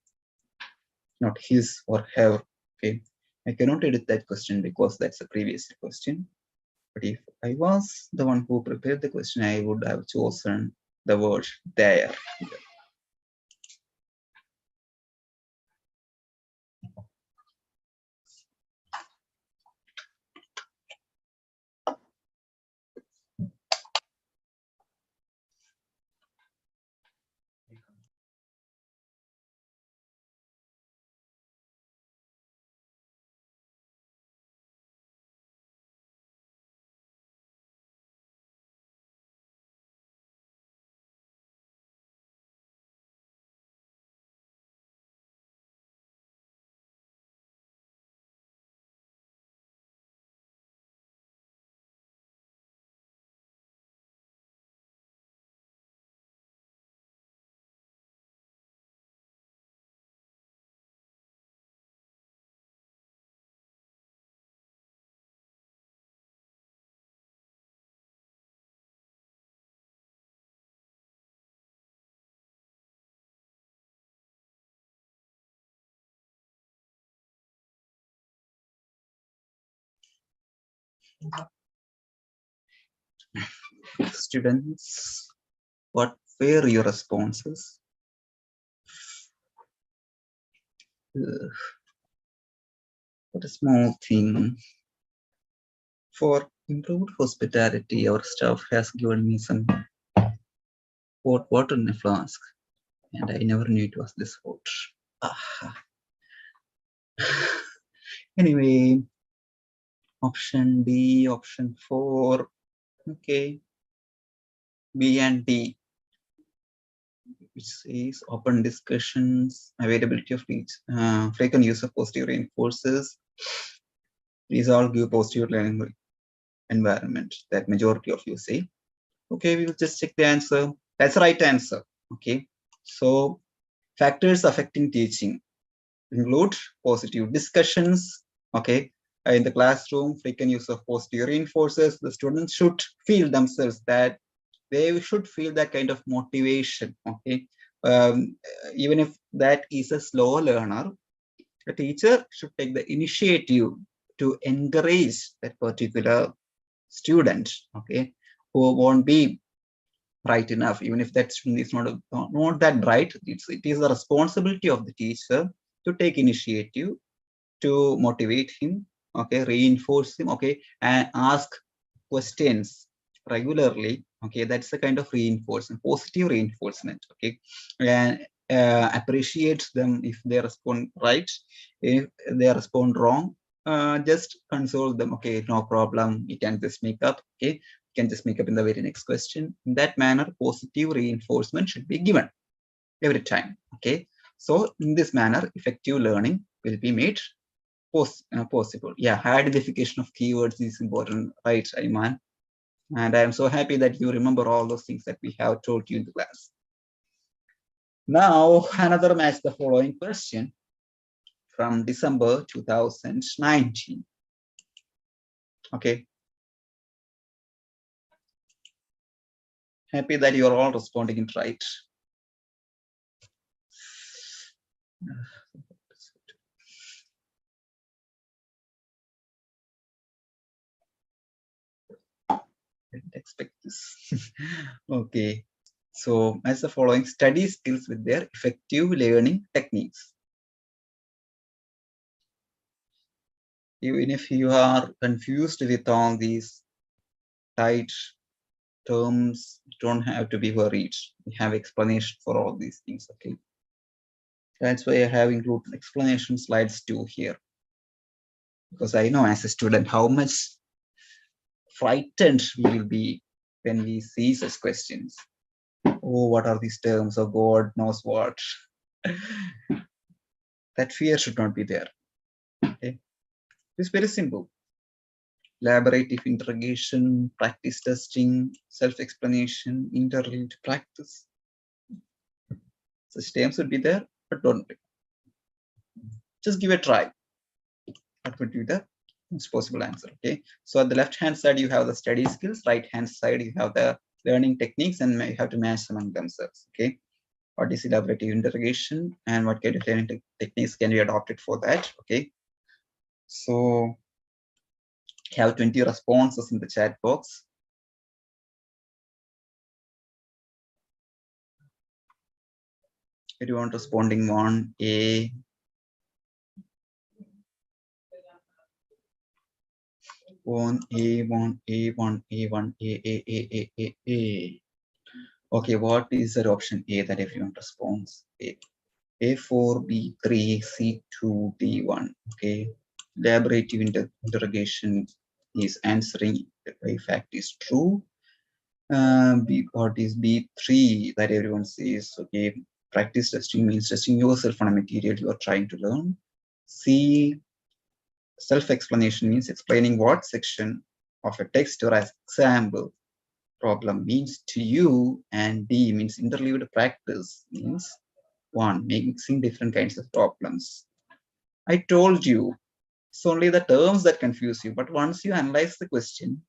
not his or her. Okay, I cannot edit that question because that's a previous question. But if I was the one who prepared the question, I would have chosen the word there. Students, what were your responses? What a small thing. For improved hospitality, our staff has given me some hot water in a flask, and I never knew it was this hot. Anyway, option B, option 4. Okay, B and D, which says open discussions, availability of each, frequent use of positive reinforcers. These all give positive learning environment, that majority of you say. Okay, we will just check the answer. That's the right answer. Okay, so factors affecting teaching include positive discussions, okay, in the classroom, frequent use of positive reinforcers. The students should feel themselves that they should feel that kind of motivation, okay. Even if that is a slow learner, the teacher should take the initiative to encourage that particular student, okay, who won't be bright enough. Even if that student is not that bright, it is the responsibility of the teacher to take initiative to motivate him, okay, reinforce him, okay, and ask questions regularly, okay, that's a kind of reinforcement, positive reinforcement, okay, and appreciates them if they respond right. If they respond wrong, just console them, okay, no problem, you can just make up, okay, you can just make up in the very next question. In that manner, positive reinforcement should be given every time, okay. So in this manner, effective learning will be made possible. Yeah, identification of keywords is important, right, Ayman? And I am so happy that you remember all those things that we have taught you in the class. Now, another match the following question from December 2019. Okay. Happy that you are all responding it right. Didn't expect this. Okay. So, as the following, study skills with their effective learning techniques. Even if you are confused with all these tight terms, don't have to be worried. We have explanation for all these things, okay? That's why I have included explanation slides too here. Because I know as a student how much frightened we will be when we see such questions. Oh, what are these terms? Oh, God knows what. That fear should not be there. Okay. It's very simple. Elaborative interrogation, practice testing, self-explanation, interleaved practice. Such terms would be there, but don't be. Just give a try. That would be the most possible answer. Okay. So at the left-hand side, you have the study skills. Right-hand side, you have the learning techniques, and you have to match among themselves. Okay. What is elaborative interrogation, and what kind of learning techniques can be adopted for that? Okay. So have 20 responses in the chat box. Everyone responding one A. One A, one A, one A, one A. Okay, what is the option A that everyone responds? A4, B3, C2, D1. Okay, elaborative interrogation is answering the fact is true. What is B3 that everyone says? Okay, practice testing means testing yourself on a material you are trying to learn. C, self-explanation means explaining what section of a text or example problem means to you. And D means interleaved practice means one, mixing different kinds of problems. I told you it's only the terms that confuse you, but once you analyze the question,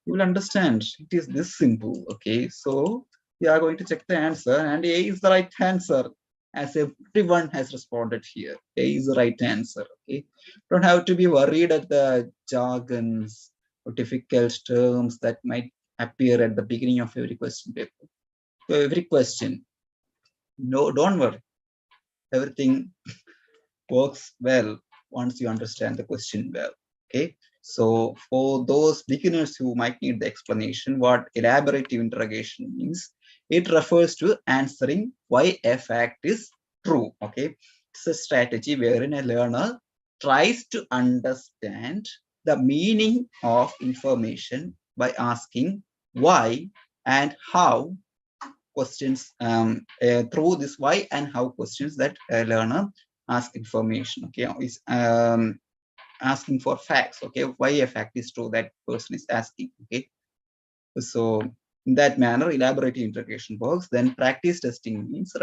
you will understand it is this simple. Okay, so we are going to check the answer, and A is the right answer, as everyone has responded here. A is the right answer. Okay, don't have to be worried at the jargons or difficult terms that might appear at the beginning of every question paper. So every question, no, don't worry, everything works well once you understand the question well. Okay, so for those beginners who might need the explanation what elaborative interrogation means, it refers to answering why a fact is true. Okay, it's a strategy wherein a learner tries to understand the meaning of information by asking why and how questions. Through this why and how questions that a learner ask information. Okay, is asking for facts. Okay, why a fact is true, that person is asking. Okay, so in that manner elaborative interrogation works. Then practice testing means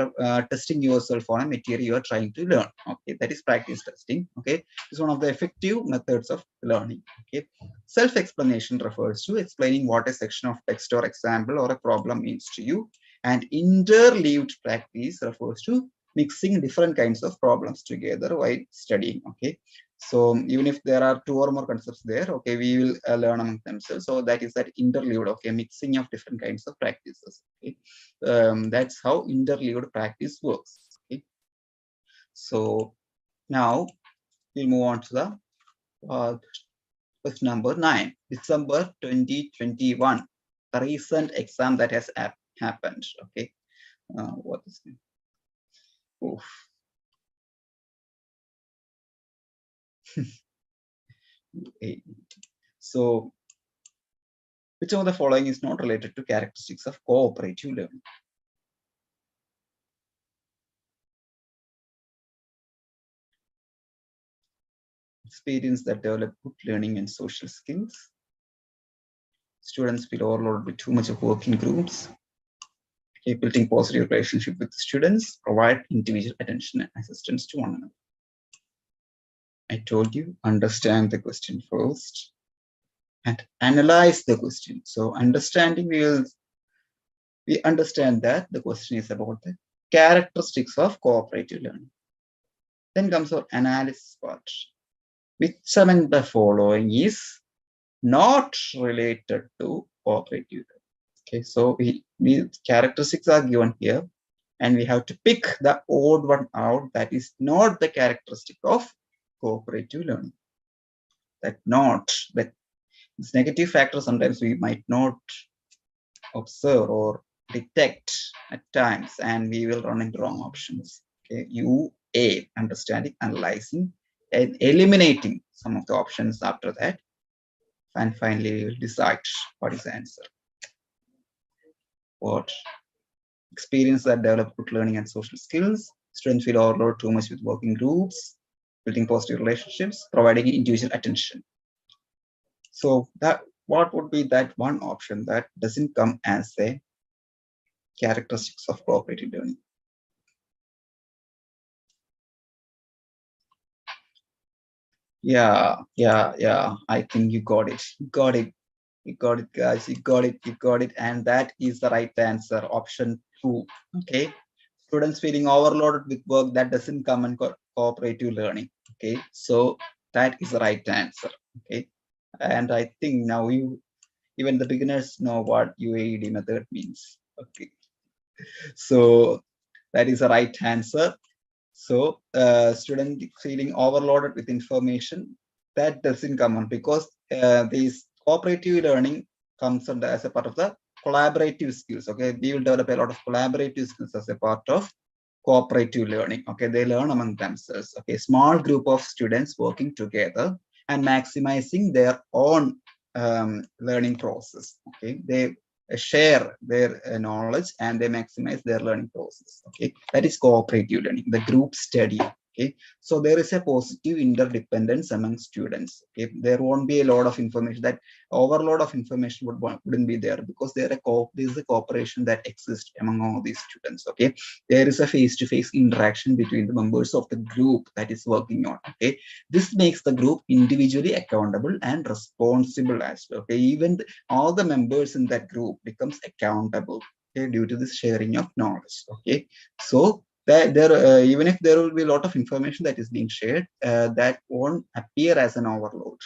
testing yourself on a material you are trying to learn. Okay, that is practice testing. Okay, it's one of the effective methods of learning. Okay, self-explanation refers to explaining what a section of text or example or a problem means to you, and interleaved practice refers to mixing different kinds of problems together while studying. Okay, so even if there are two or more concepts there, okay, we will learn among themselves. So that is that interleaved, okay, mixing of different kinds of practices. Okay, that's how interleaved practice works. Okay, so now we'll move on to the Question number 9, December 2021, the recent exam that has happened. Okay, what is it? Oof. So, which of the following is not related to characteristics of cooperative learning? Experience that develop good learning and social skills. Students feel overloaded with too much of work in groups. Okay, building positive relationship with students, provide individual attention and assistance to one another. I told you, understand the question first and analyze the question. So understanding, we understand that the question is about the characteristics of cooperative learning. Then comes our analysis part. Which among the following is not related to cooperative learning? Okay, so we characteristics are given here, and we have to pick the odd one out that is not the characteristic of cooperative learning. That this negative factor sometimes we might not observe or detect at times, and we will run into wrong options. Okay, understanding, analyzing, and eliminating some of the options after that, and finally we will decide what is the answer. What experience that develop good learning and social skills. Students feel overloaded too much with working groups, building positive relationships, providing individual attention. So that what would be that one option that doesn't come as a characteristics of cooperative learning? Yeah. I think you got it. You got it, guys. You got it. And that is the right answer. Option 2. Okay. Students feeling overloaded with work, that doesn't come in cooperative learning. Okay. So that is the right answer. Okay. And I think now even the beginners know what UAED method means. Okay. So that is the right answer. So student feeling overloaded with information, that doesn't come on, because this cooperative learning comes under as a part of the collaborative skills. Okay, we will develop a lot of collaborative skills as a part of cooperative learning. Okay, they learn among themselves. Okay, small group of students working together and maximizing their own learning process. Okay, they share their knowledge and they maximize their learning process. Okay, that is cooperative learning, the group study. Okay, so there is a positive interdependence among students. Okay, there won't be a lot of information, that overload of information wouldn't be there, because there is a cooperation that exists among all these students. Okay, there is a face-to-face interaction between the members of the group that is working on. Okay, this makes the group individually accountable and responsible as well. Okay, even all the members in that group becomes accountable, okay, due to this sharing of knowledge. Okay, so that even if there will be a lot of information that is being shared, that won't appear as an overload.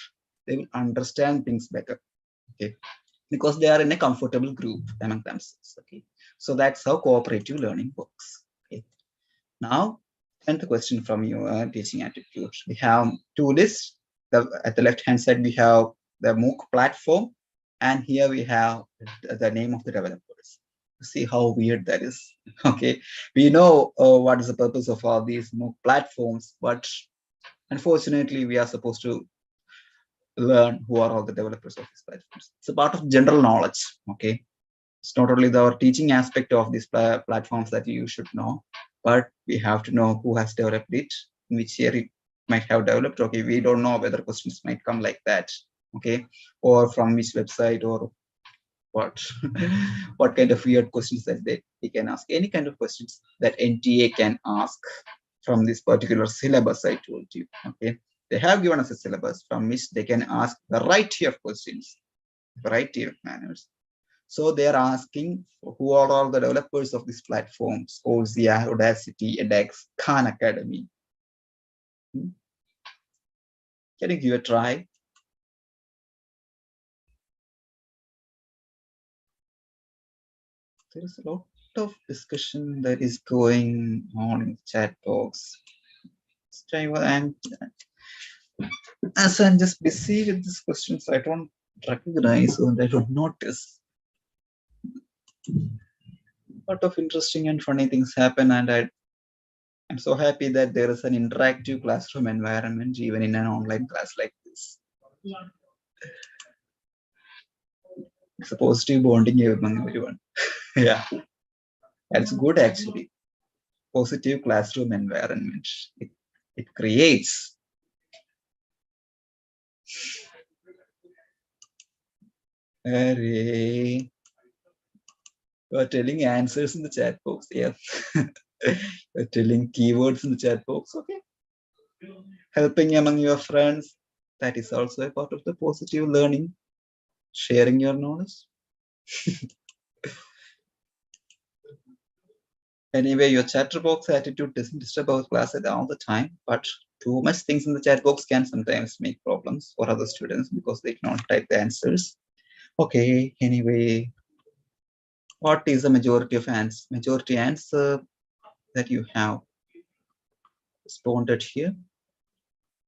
They will understand things better. Okay, because they are in a comfortable group among themselves. Okay, so that's how cooperative learning works. Okay, now 10th question from your teaching attitude. We have two lists. At the left hand side we have the MOOC platform, and here we have the name of the developers. See how weird that is. Okay, we know what is the purpose of all these MOOC platforms, but unfortunately we are supposed to learn who are all the developers of these platforms. It's a part of general knowledge. Okay, it's not only the teaching aspect of these platforms that you should know, but we have to know who has developed it, in which year it might have developed. Okay, we don't know whether questions might come like that. Okay, or from which website, or what kind of weird questions that they can ask. Any kind of questions that NTA can ask from this particular syllabus I told you. Okay, they have given us a syllabus from which they can ask variety of questions, variety of manners. So they are asking who are all the developers of this platform: Scorsia, Audacity, edX, Khan Academy. Can you give a try? There is a lot of discussion that is going on in the chat box. And As I'm just busy with these questions, I don't recognize and I don't notice. A lot of interesting and funny things happen, and I'm so happy that there is an interactive classroom environment even in an online class like this. It's a positive bonding among everyone. Yeah, that's good actually. Positive classroom environment. It creates. Array. You are telling answers in the chat box. Yeah. You're telling keywords in the chat box. Okay. Helping among your friends. That is also a part of the positive learning. Sharing your knowledge. Anyway, your chatterbox attitude doesn't disturb our class at all the time, but too much things in the chat box can sometimes make problems for other students because they cannot type the answers. Okay, anyway, what is the majority answer that you have responded here?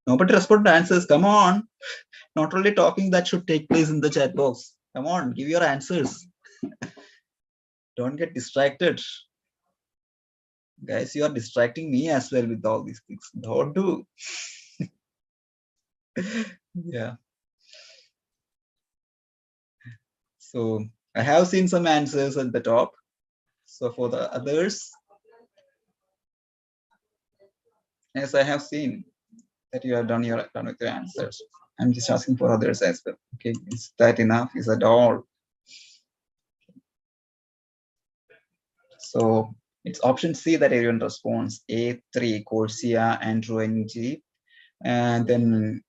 Nobody responded to answers. Come on. Not only talking that should take place in the chat box. Come on, give your answers. Don't get distracted. Guys, you are distracting me as well with all these things. Don't do. Yeah. So I have seen some answers at the top. So for the others, yes, I have seen that you are done with your answers. I'm just asking for others as well. Okay, is that enough? Is that all? So it's option C that everyone responds. A3, Corsia, Andrew NG, and then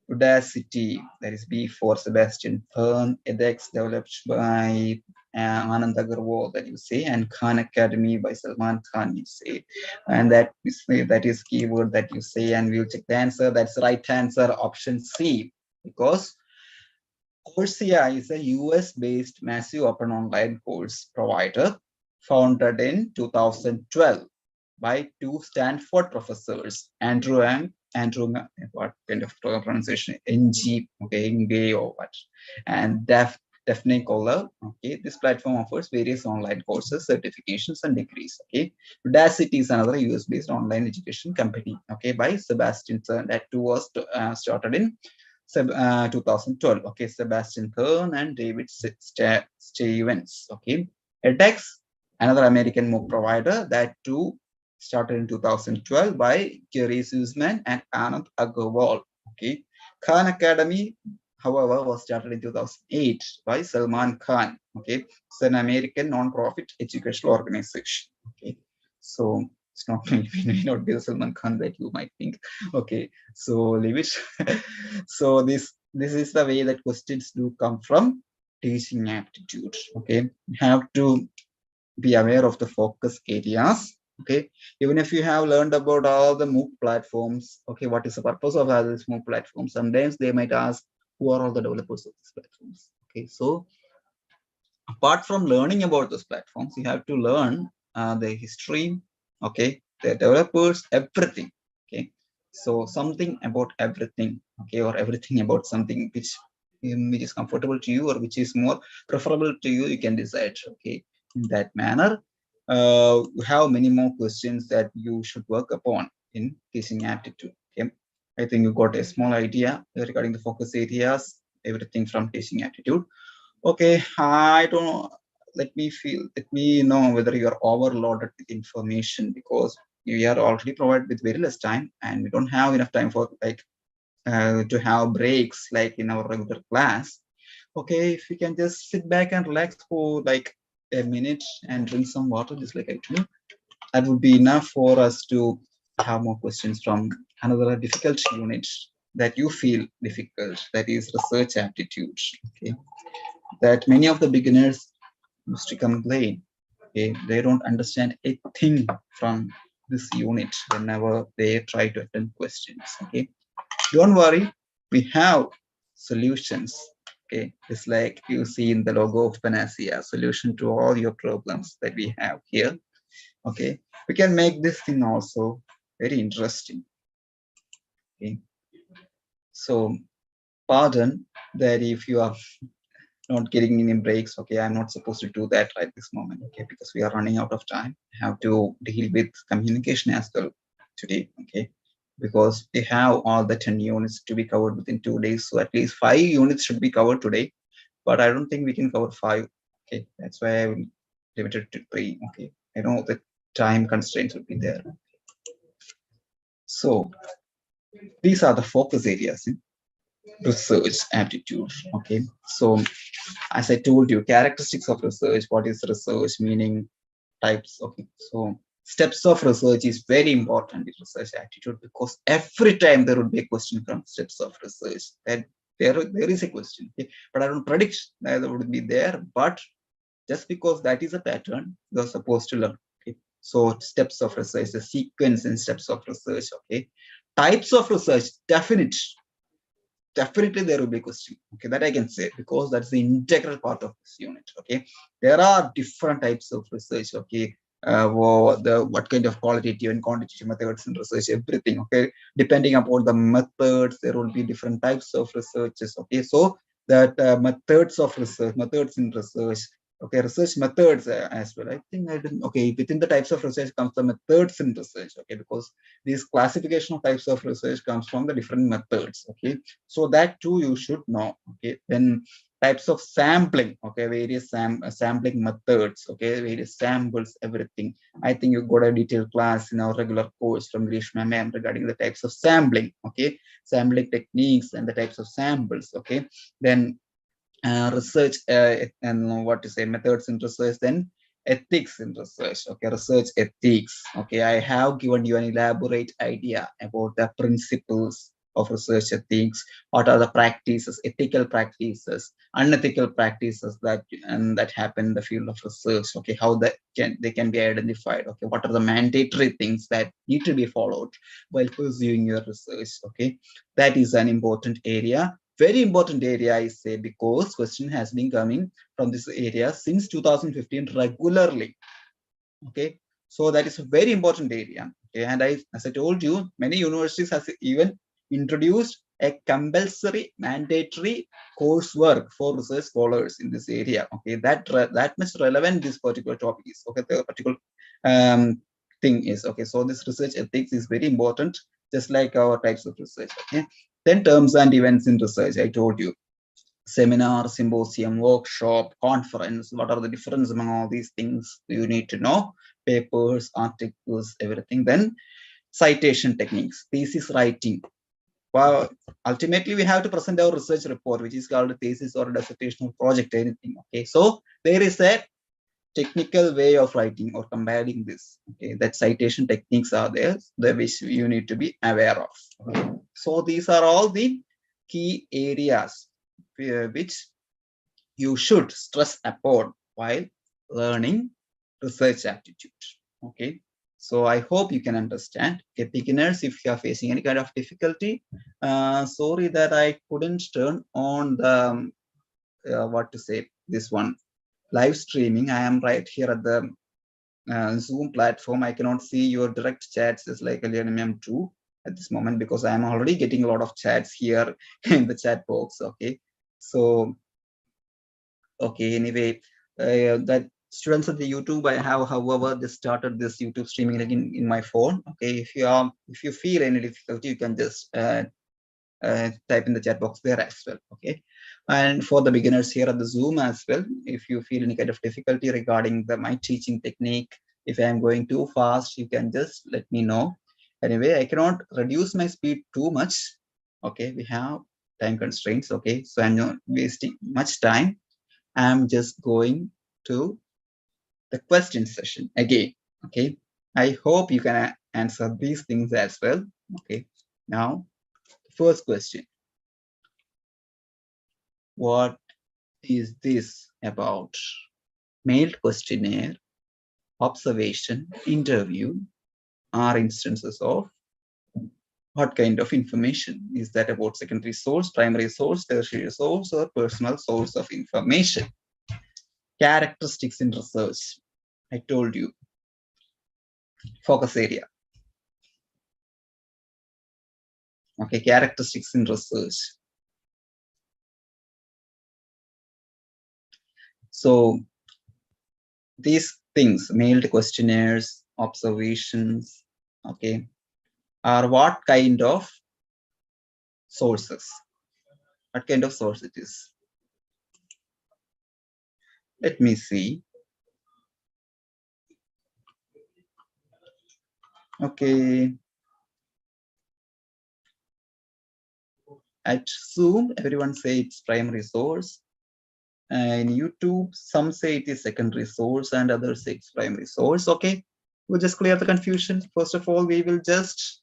Udacity, that is B4, Sebastian Pern, edX developed by Anand Agarwal, that you say, and Khan Academy by Salman Khan, you say. And that is keyword that you say, and we'll check the answer. That's the right answer, option C, because Coursera is a US-based massive open online course provider founded in 2012 by two Stanford professors, what kind of pronunciation? NG, okay, NG or what? And Daphne Kohler. Okay, this platform offers various online courses, certifications, and degrees. Okay, Udacity is another US-based online education company. Okay, by Sebastian Stern. That too was started in 2012. Okay, Sebastian Kern and David Stevens. Okay, edX, another American MOOC provider, that too started in 2012 by Gary Sussman and Anand Agarwal. Okay, Khan Academy, however, was started in 2008 by Salman Khan. Okay, it's an American non-profit educational organization. Okay, so it's not may not be the Salman Khan that you might think. Okay, so leave it. So this is the way that questions do come from teaching aptitude. Okay, you have to be aware of the focus areas. Okay, even if you have learned about all the MOOC platforms, okay, what is the purpose of all these MOOC platforms? Sometimes they might ask, who are all the developers of these platforms? Okay, so apart from learning about those platforms, you have to learn the history, okay, the developers, everything. Okay, so something about everything, okay, or everything about something which is comfortable to you or which is more preferable to you, you can decide. Okay, in that manner, you have many more questions that you should work upon in teaching aptitude. Okay, I think you got a small idea regarding the focus areas, everything from teaching aptitude. Okay, I don't know. Let me know whether you're overloaded with information, because we are already provided with very less time and we don't have enough time for to have breaks like in our regular class. Okay, if you can just sit back and relax for like a minute and drink some water, just like I do, that would be enough for us to have more questions from another difficult unit that you feel difficult, that is research aptitude. Okay, that many of the beginners used to complain. Okay, they don't understand a thing from this unit whenever they try to attempt questions. Okay, don't worry, we have solutions. Okay, it's like you see in the logo of Panacea, solution to all your problems that we have here. Okay, we can make this thing also very interesting. Okay, So pardon that if you are not getting any breaks. Okay, I'm not supposed to do that right this moment. Okay, because we are running out of time. I have to deal with communication as well today. Okay, because we have all the 10 units to be covered within 2 days. So at least 5 units should be covered today. But I don't think we can cover 5. Okay, that's why I will limit it to 3. Okay, I know the time constraints will be there. So these are the focus areas in research aptitude. Okay, so as I told you, characteristics of research, what is research, meaning, types. Okay, so steps of research is very important in research aptitude, because every time there will be a question from steps of research, that there is a question. Okay? But I don't predict that would be there, but just because that is a pattern, you're supposed to learn. Okay? So steps of research, the sequence in steps of research. Okay, types of research, definitely there will be a question. Okay, that I can say, because that's the integral part of this unit. Okay, there are different types of research. Okay, what kind of qualitative and quantitative methods in research, everything. Okay, depending upon the methods, there will be different types of researches. Okay, so that methods in research. Okay, research methods as well. I think I didn't. Okay, within the types of research comes the methods in research. Okay, because this classification of types of research comes from the different methods. Okay, so that too you should know. Okay, then types of sampling. Okay, various sampling methods. Okay, various samples, everything. I think you got a detailed class in our regular course from Grishma ma'am regarding the types of sampling. Okay, sampling techniques and the types of samples. Okay, then research and what to say, methods in research, then ethics in research. Okay, research ethics. Okay, I have given you an elaborate idea about the principles of research ethics. What are the practices, ethical practices, unethical practices that happen in the field of research. Okay, how they can be identified. Okay, what are the mandatory things that need to be followed while pursuing your research. Okay, that is an important area, very important area, I say, because question has been coming from this area since 2015 regularly. Okay, so that is a very important area. Okay, and as I told you, many universities has even introduced a compulsory mandatory coursework for research scholars in this area. Okay, that much relevant this particular topic is. Okay, the particular thing is. Okay, so this research ethics is very important, just like our types of research. Okay, then terms and events in research, I told you. Seminar, symposium, workshop, conference, what are the difference among all these things you need to know. Papers, articles, everything. Then citation techniques, thesis writing. Well, ultimately we have to present our research report, which is called a thesis or a dissertational project, anything. Okay, so there is a technical way of writing or comparing this. Okay, that citation techniques are there, which you need to be aware of. Okay. So these are all the key areas which you should stress upon while learning research aptitude. Okay, so I hope you can understand. Okay, beginners, if you are facing any kind of difficulty, sorry that I couldn't turn on the what to say, this one live streaming. I am right here at the Zoom platform. I cannot see your direct chats just like Kalyani ma'am too at this moment, because I am already getting a lot of chats here in the chat box. Okay, so okay, anyway, that students of the YouTube, I have, however, just started this YouTube streaming like in my phone. Okay, if you feel any difficulty, you can just type in the chat box there as well. Okay, and for the beginners here at the Zoom as well, if you feel any kind of difficulty regarding my teaching technique, if I am going too fast, you can just let me know. Anyway, I cannot reduce my speed too much. Okay, we have time constraints. Okay, so I'm not wasting much time. I'm just going to the question session again. Okay, I hope you can answer these things as well. Okay, now first question. What is this about? Mailed questionnaire, observation, interview are instances of what kind of information? Is that about secondary source, primary source, tertiary source, or personal source of information? Characteristics in research. I told you. Focus area. Okay, characteristics in research. So these things, mailed questionnaires, observations, okay, are what kind of sources? What kind of source it is? Let me see. Okay. At Zoom, everyone say it's primary source. In YouTube, some say it is secondary source and others say it's primary source. Okay, we'll just clear the confusion. First of all, we will just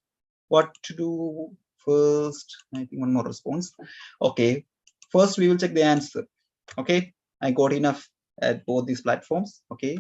what to do first. I think one more response. Okay, first we will check the answer. Okay, I got enough at both these platforms. Okay,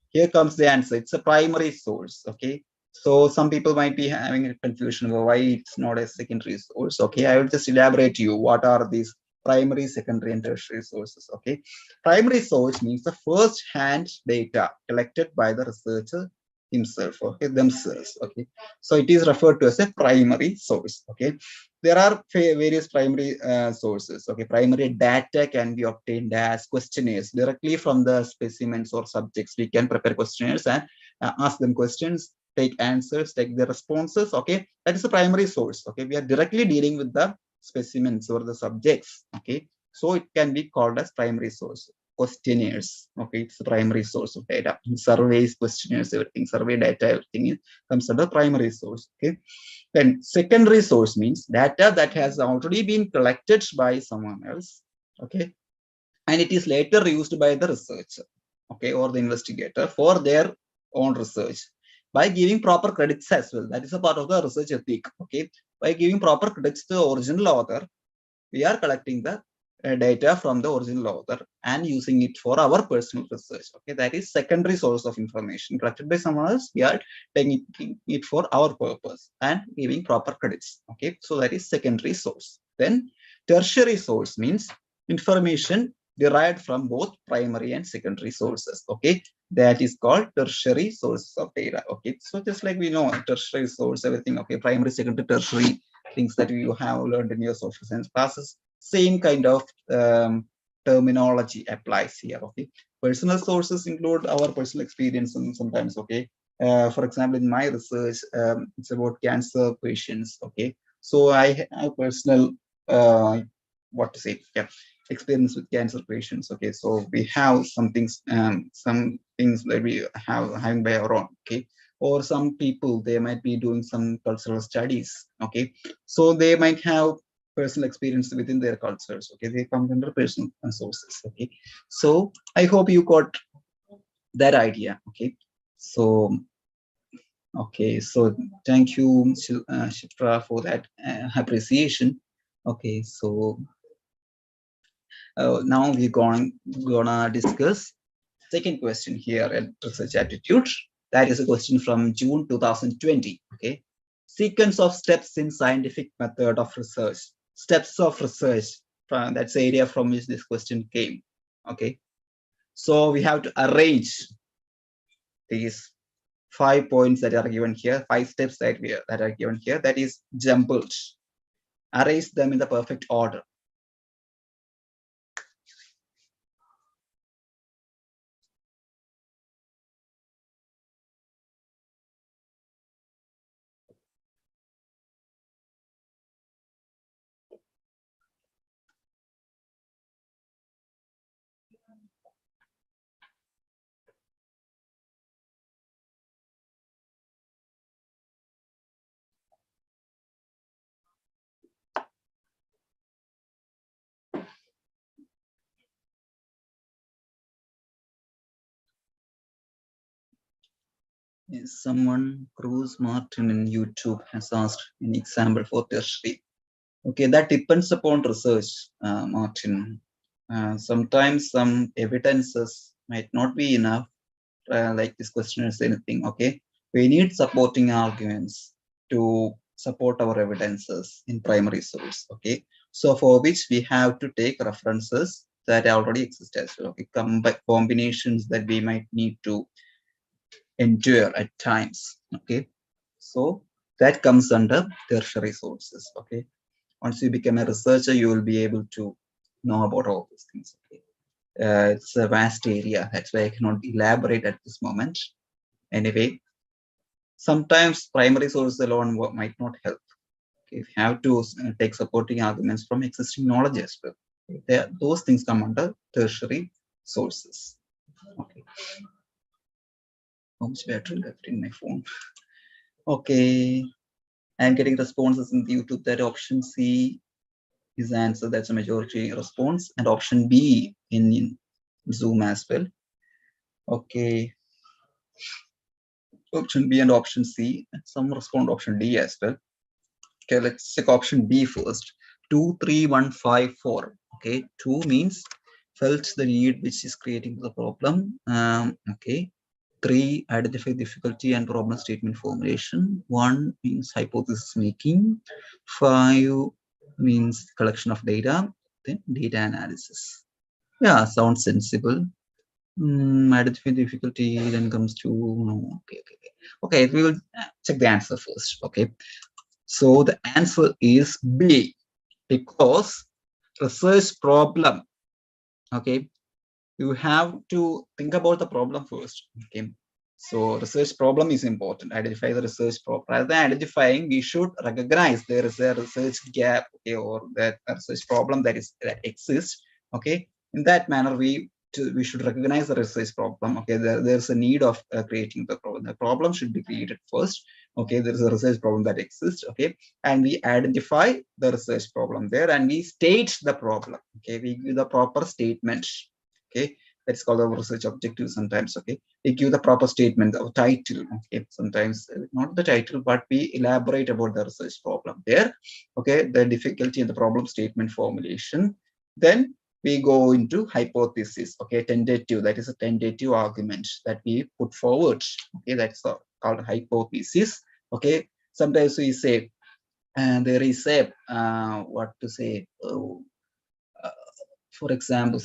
here comes the answer. It's a primary source. Okay, so some people might be having a confusion about why it's not a secondary source. Okay, I will just elaborate to you what are these primary, secondary, and tertiary sources. Okay, primary source means the first hand data collected by the researcher himself, okay, themselves. Okay, so it is referred to as a primary source. Okay, there are various primary sources. Okay, primary data can be obtained as questionnaires directly from the specimens or subjects. We can prepare questionnaires and ask them questions, take answers, take the responses. Okay, that is the primary source. Okay, we are directly dealing with the specimens or the subjects. Okay, so it can be called as primary source. Questionnaires. Okay, it's the primary source of data. Surveys, questionnaires, everything, survey data, everything comes under primary source. Okay, then secondary source means data that has already been collected by someone else. Okay, and it is later used by the researcher, okay, or the investigator for their own research by giving proper credits as well. That is a part of the research ethic. Okay, by giving proper credits to the original author, we are collecting the data from the original author and using it for our personal research. Okay, that is secondary source of information collected by someone else. We are taking it for our purpose and giving proper credits. Okay, so that is secondary source. Then tertiary source means information derived from both primary and secondary sources. Okay, that is called tertiary sources of data. Okay, so just like we know tertiary source, everything. Okay, primary, secondary, tertiary, things that you have learned in your social science classes, same kind of terminology applies here. Okay, personal sources include our personal experience and sometimes. Okay, for example, in my research, it's about cancer patients. Okay, so I have personal what to say, yeah, experience with cancer patients. Okay, so we have some things that we have having by our own. Okay, or some people, they might be doing some cultural studies. Okay, so they might have personal experience within their cultures. Okay, they come under personal sources. Okay, so I hope you got that idea. Okay, so okay, so thank you, Shipra, for that appreciation. Okay, so now we're gonna discuss second question here at research attitude. That is a question from June 2020. Okay, sequence of steps in scientific method of research. Steps of research. That's the area from which this question came. Okay, so we have to arrange these 5 points that are given here, 5 steps that are given here. That is jumbled. Arrange them in the perfect order. Someone, Cruz Martin in YouTube, has asked an example for tertiary. Okay, that depends upon research, Martin. Sometimes some evidences might not be enough, like this question is anything. Okay, we need supporting arguments to support our evidences in primary source. Okay, so for which we have to take references that already exist as well. Okay, combinations that we might need to endure at times. Okay, so That comes under tertiary sources. Okay. Once you become a researcher, you will be able to know about all these things. Okay. It's a vast area. That's why I cannot elaborate at this moment. Anyway, sometimes primary sources alone might not help. Okay. If you have to take supporting arguments from existing knowledge as well. Those things come under tertiary sources. Okay. How much battery left in my phone? Okay. I'm getting responses in the YouTube that option C is the answer. That's a majority response. And option B in Zoom as well. Okay. Option B and option C. Some respond option D as well. Okay, let's check option B first. 23154. Okay, 2 means felt the need which is creating the problem. Okay. 3, identify difficulty and problem statement formulation. 1 means hypothesis making. 5 means collection of data. Then data analysis. Yeah, sounds sensible. Identify difficulty, then comes to no. Okay, we will check the answer first. Okay, so the answer is B, because research problem. Okay, you have to think about the problem first. Okay, so research problem is important. Identify the research problem. Rather than identifying, we should recognize there is a research gap, okay, or that research problem that exists. Okay, in that manner, we should recognize the research problem. Okay, there's a need of creating the problem. The problem should be created first. Okay, there is a research problem that exists. Okay, and we identify the research problem there, and we state the problem. Okay, we give the proper statement. Okay, that's called the research objective sometimes. Okay, we give the proper statement of title. Okay, sometimes not the title, but we elaborate about the research problem there. Okay, the difficulty in the problem statement formulation. Then we go into hypothesis. Okay, tentative. That is a tentative argument that we put forward. Okay, that's called hypothesis. Okay, sometimes we say, and there is a what to say. For example,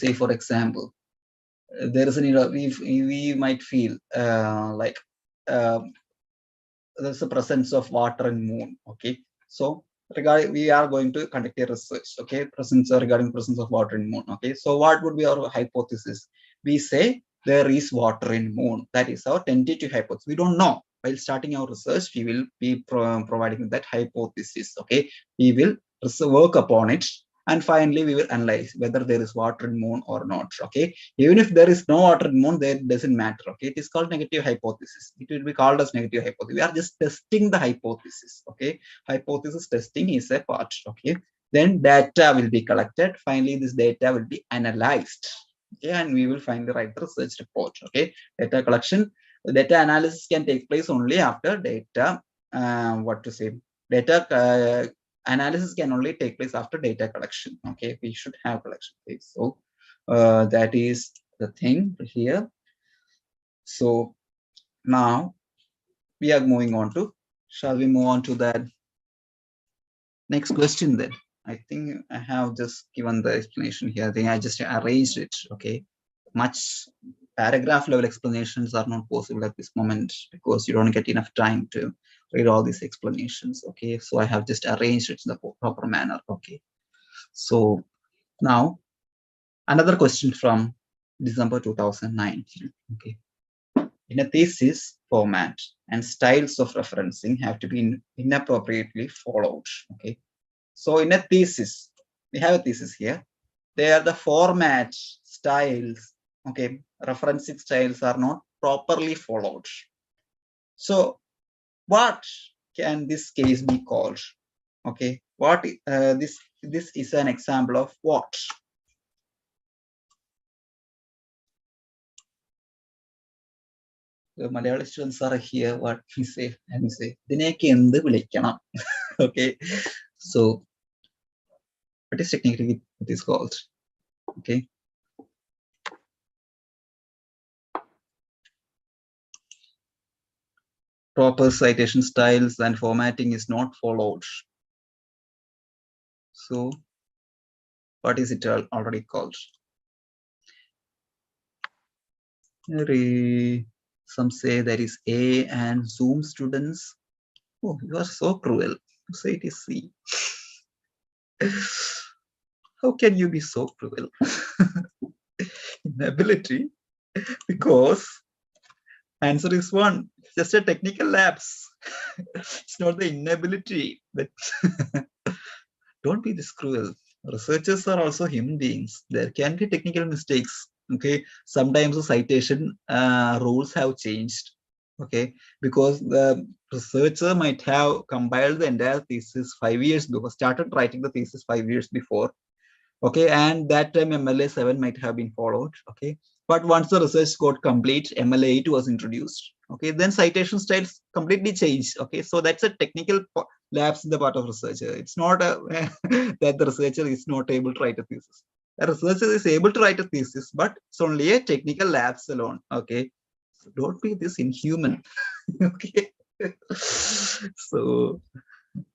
there is a need of, we might feel like there's a presence of water in moon. Okay, so regarding, we are going to conduct a research. Okay, regarding presence of water in moon. Okay, so what would be our hypothesis? We say there is water in moon. That is our tentative hypothesis. We don't know. While starting our research, we will be providing that hypothesis. Okay, we will work upon it, and finally we will analyze whether there is water in moon or not. Okay, even if there is no water in moon, that doesn't matter. Okay, it is called negative hypothesis. It will be called as negative hypothesis. We are just testing the hypothesis. Okay, hypothesis testing is a part. Okay, then data will be collected. Finally, this data will be analyzed. Okay, and we will find the right research report. Okay, data collection, data analysis can take place only after data. Data analysis can only take place after data collection. Okay, we should have collection phase. So that is the thing here. So now we are moving on to, shall we move on to that next question then? I think I have just given the explanation here. I think I just arranged it. Okay, much paragraph level explanations are not possible at this moment because you don't get enough time to read all these explanations. Okay, so I have just arranged it in the proper manner. Okay, so now another question from December 2019. Okay, in a thesis, format and styles of referencing have to be inappropriately followed. Okay, so in a thesis, we have a thesis here. There, the format, styles, okay, referencing styles are not properly followed. So what can this case be called? Okay, what this is an example of what? The Malayali students are here. What we say? Let me say. Okay, so what is technically it is called? Okay. Proper citation styles and formatting is not followed. So what is it already called? Some say that is A and Zoom students. Oh, you are so cruel. So it is C. How can you be so cruel? Inability, because answer is one. It's just a technical lapse. It's not the inability. That don't be this cruel. Researchers are also human beings. There can be technical mistakes. Okay, sometimes the citation rules have changed. Okay, because the researcher might have compiled the entire thesis 5 years before, started writing the thesis 5 years before. Okay, and that time MLA 7 might have been followed. Okay, but once the research got complete, MLA 8 was introduced. Okay, then citation styles completely changed. Okay, so that's a technical lapse in the part of researcher. It's not a, that the researcher is not able to write a thesis. The researcher is able to write a thesis, but it's only a technical lapse alone. Okay, so don't be this inhuman. Okay, so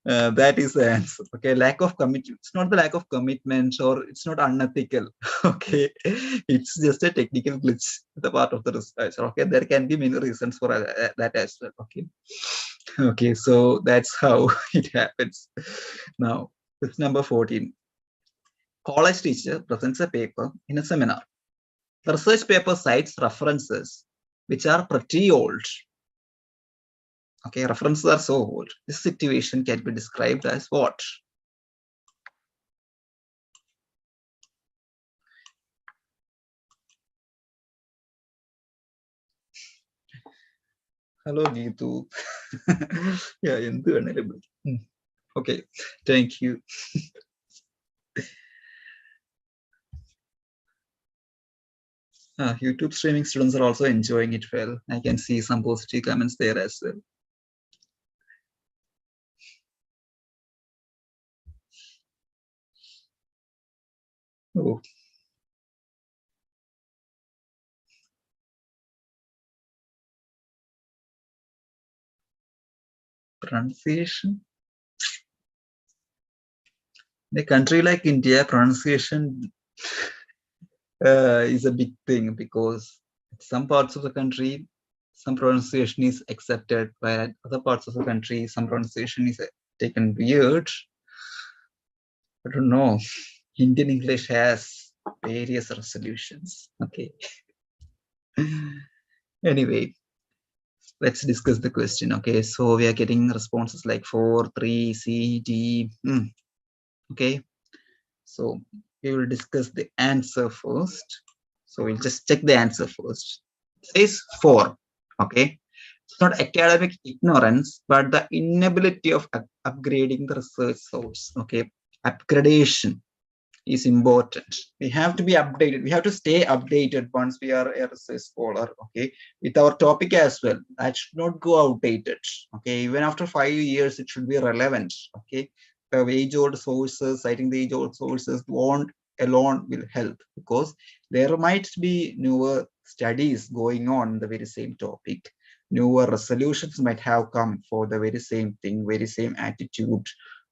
that is the answer. Okay, lack of commitment. It's not the lack of commitment, or it's not unethical. Okay, it's just a technical glitch, the part of the researcher. Okay, there can be many reasons for that as well. Okay, okay, so that's how it happens. Now, question number 14. College teacher presents a paper in a seminar. The research paper cites references which are pretty old. Okay, references are so old. This situation can be described as what? Hello, Geetu. Yeah, okay, thank you. YouTube streaming students are also enjoying it well. I can see some positive comments there as well. Oh. Pronunciation. In a country like India, pronunciation is a big thing, because some parts of the country, some pronunciation is accepted, but other parts of the country, some pronunciation is taken weird. I don't know. Indian English has various resolutions. Okay. Anyway, let's discuss the question. Okay, so we are getting responses like 4, 3, C, D. Okay, so we will discuss the answer first. So we'll just check the answer first. It says 4. Okay, it's not academic ignorance, but the inability of upgrading the research source. Okay, upgradation is important. We have to be updated. We have to stay updated once we are a research scholar. Okay, with our topic as well. That should not go outdated. Okay, even after 5 years, it should be relevant. Okay, the age-old sources, citing the age-old sources won't alone will help, because there might be newer studies going on the very same topic. Newer resolutions might have come for the very same thing, very same attitude.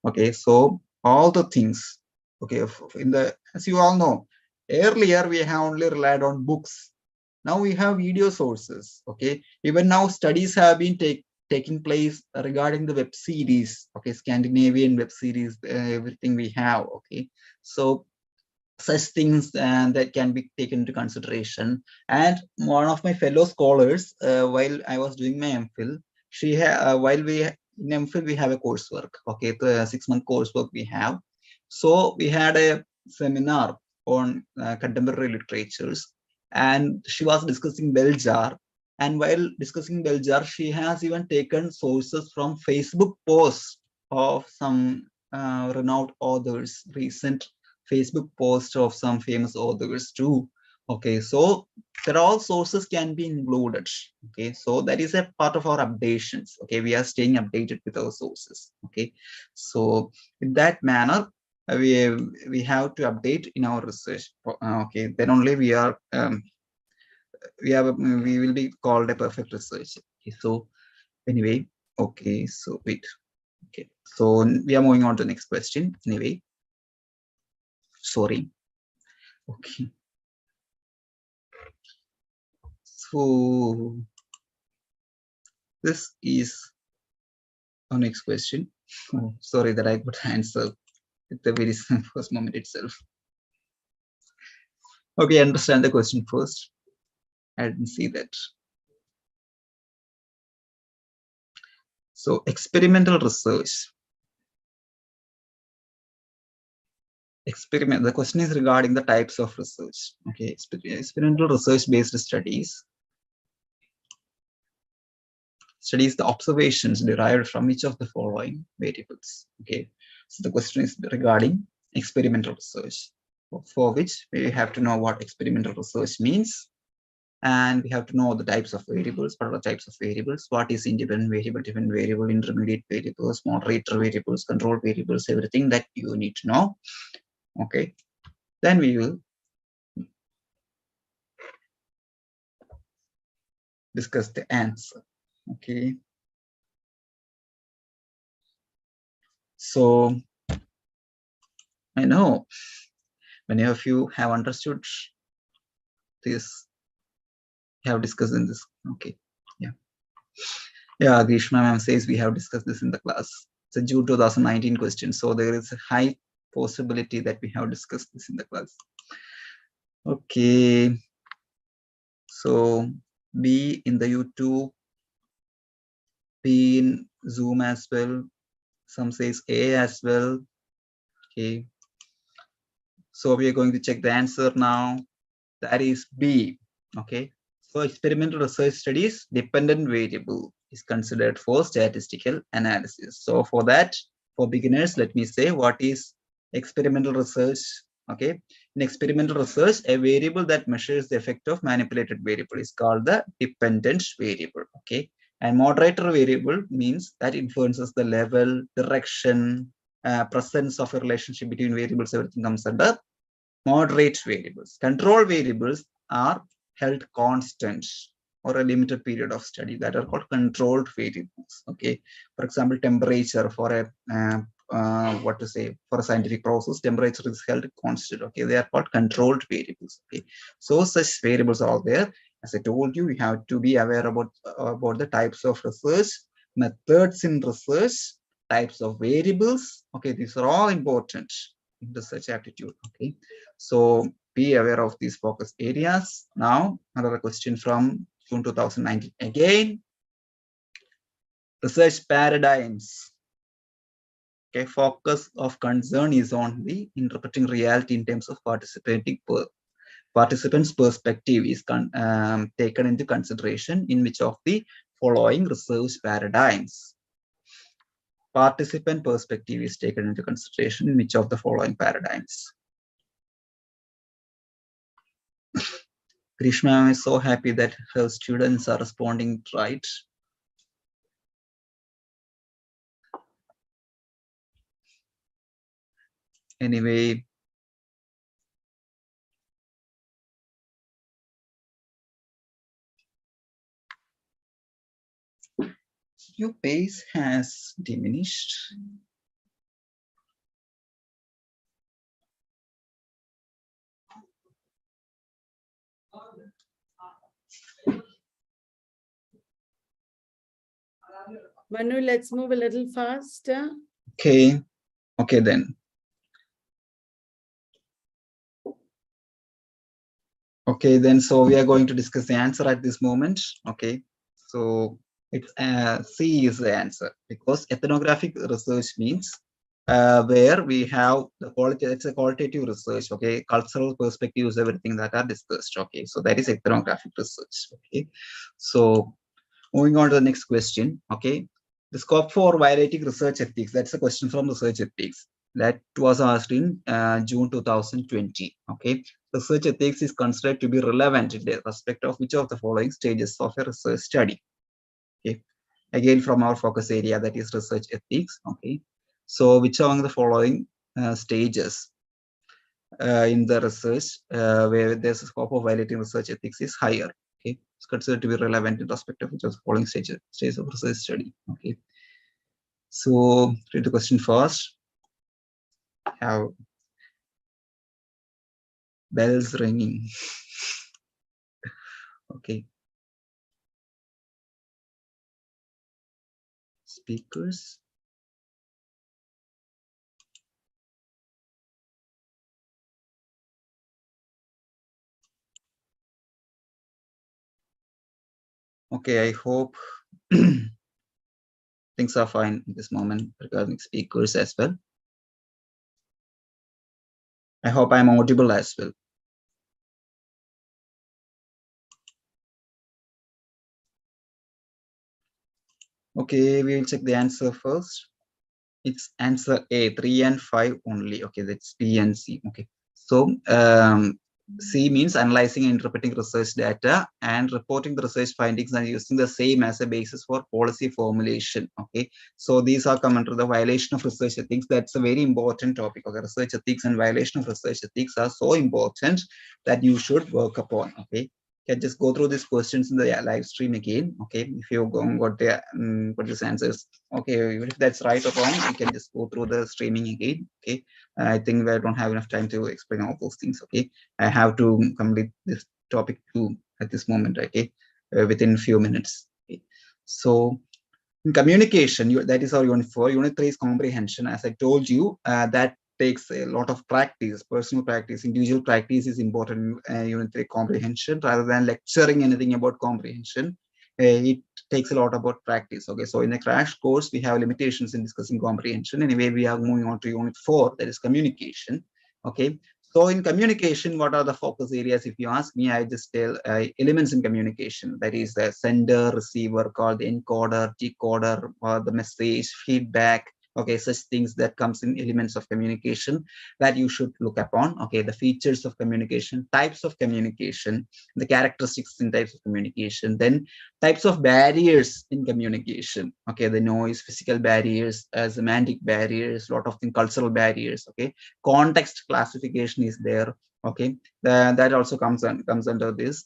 Okay, so all the things. Okay, in the, as you all know, earlier we have only relied on books. Now we have video sources. Okay, even now studies have been taking place regarding the web series. Okay, Scandinavian web series, everything we have. Okay, so such things that can be taken into consideration. And one of my fellow scholars, while I was doing my MPhil, she while we in MPhil we have a coursework. Okay, the 6-month coursework we have. So we had a seminar on contemporary literatures, and she was discussing Beljar. And while discussing Beljar, she has even taken sources from Facebook posts of some renowned authors, recent Facebook post of some famous authors too. Okay, so there are all sources can be included. Okay, so that is a part of our updations. Okay, we are staying updated with our sources. Okay, so in that manner, we have to update in our research. Okay, then only we will be called a perfect researcher. Okay, so anyway, okay, so wait. Okay, so we are moving on to the next question. Anyway, sorry. Okay. So this is Our next question. Oh, sorry that I could answer at the very first moment itself. Okay, understand the question first. I didn't see that. So experimental research. The question is regarding the types of research. Okay, experimental research based studies the observations derived from each of the following variables. Okay, so the question is regarding experimental research, for which we have to know what experimental research means, and we have to know the types of variables. What are the types of variables? What is independent variable, dependent variable, intermediate variables, moderator variables, control variables, everything that you need to know. Okay, then we will discuss the answer. Okay, so I know many of you have understood this, have discussed in this. Okay, yeah, Grishma ma'am says we have discussed this in the class. It's a June 2019 question, so there is a high possibility that we have discussed this in the class. Okay, so B in the YouTube, B in Zoom as well. Some says A as well. Okay, so we are going to check the answer now. That is B. Okay, so experimental research studies dependent variable is considered for statistical analysis. So for that, for beginners, let me say what is experimental research. Okay, in experimental research, a variable that measures the effect of manipulated variable is called the dependent variable. Okay, and moderator variable means that influences the level, direction, presence of a relationship between variables. Everything comes under moderate variables. Control variables are held constant or a limited period of study, that are called controlled variables. Okay, for example, temperature for a for a scientific process, temperature is held constant. Okay, they are called controlled variables. Okay, so such variables are there. As I told you, you have to be aware about the types of research, methods in research, types of variables. Okay, these are all important in research aptitude. Okay, so be aware of these focus areas. Now, another question from June 2019 again. Research paradigms. Okay, focus of concern is on the interpreting reality in terms of participants' perspective is taken into consideration in which of the following research paradigms. Participant perspective is taken into consideration in which of the following paradigms. Krishna is so happy that her students are responding right. Anyway, your pace has diminished. Manu, let's move a little faster. Okay, okay then. Okay, then so we are going to discuss the answer at this moment. Okay, so it's C is the answer, because ethnographic research means where we have the quality. It's a qualitative research. Okay, cultural perspectives, everything that are discussed. Okay, so that is ethnographic research. Okay, so moving on to the next question. Okay, the scope for violating research ethics. That's a question from research ethics that was asked in June 2020. Okay, research ethics is considered to be relevant in respect of which of the following stages of a research study. Okay, again from our focus area, that is research ethics. Okay, so which among the following stages in the research where there's a scope of violating research ethics is higher. Okay, it's considered to be relevant in respect of which of the following stages of research study. Okay, so read the question first. Have bells ringing. Okay, speakers. Okay, I hope things are fine at this moment regarding speakers as well. I hope I'm audible as well. Okay, we will check the answer first. It's answer A, 3 and 5 only. Okay, that's B and C. Okay, so C means analyzing and interpreting research data and reporting the research findings and using the same as a basis for policy formulation. Okay, so these are come under the violation of research ethics. That's a very important topic. Okay, research ethics and violation of research ethics are so important that you should work upon. Okay, can just go through these questions in the live stream again. Okay, if you go got the got these answers. Okay, even if that's right or wrong, you can just go through the streaming again. Okay, I think I don't have enough time to explain all those things. Okay, I have to complete this topic too at this moment. Okay, within few minutes. Okay. So in communication, that is our unit 4. Unit 3 is comprehension. As I told you, that takes a lot of practice, personal practice, individual practice is important in unit 3 comprehension. Rather than lecturing anything about comprehension, it takes a lot about practice. Okay, so in the crash course, we have limitations in discussing comprehension. Anyway, we are moving on to unit 4, that is communication. Okay, so in communication, what are the focus areas? If you ask me, I just tell elements in communication. That is the sender, receiver, called the encoder, decoder, or the message, feedback. Okay, such things that comes in elements of communication that you should look upon. Okay, the features of communication, types of communication, the characteristics in types of communication, then types of barriers in communication. Okay, the noise, physical barriers, semantic barriers, lot of things, cultural barriers. Okay, context classification is there. Okay, that also comes under this.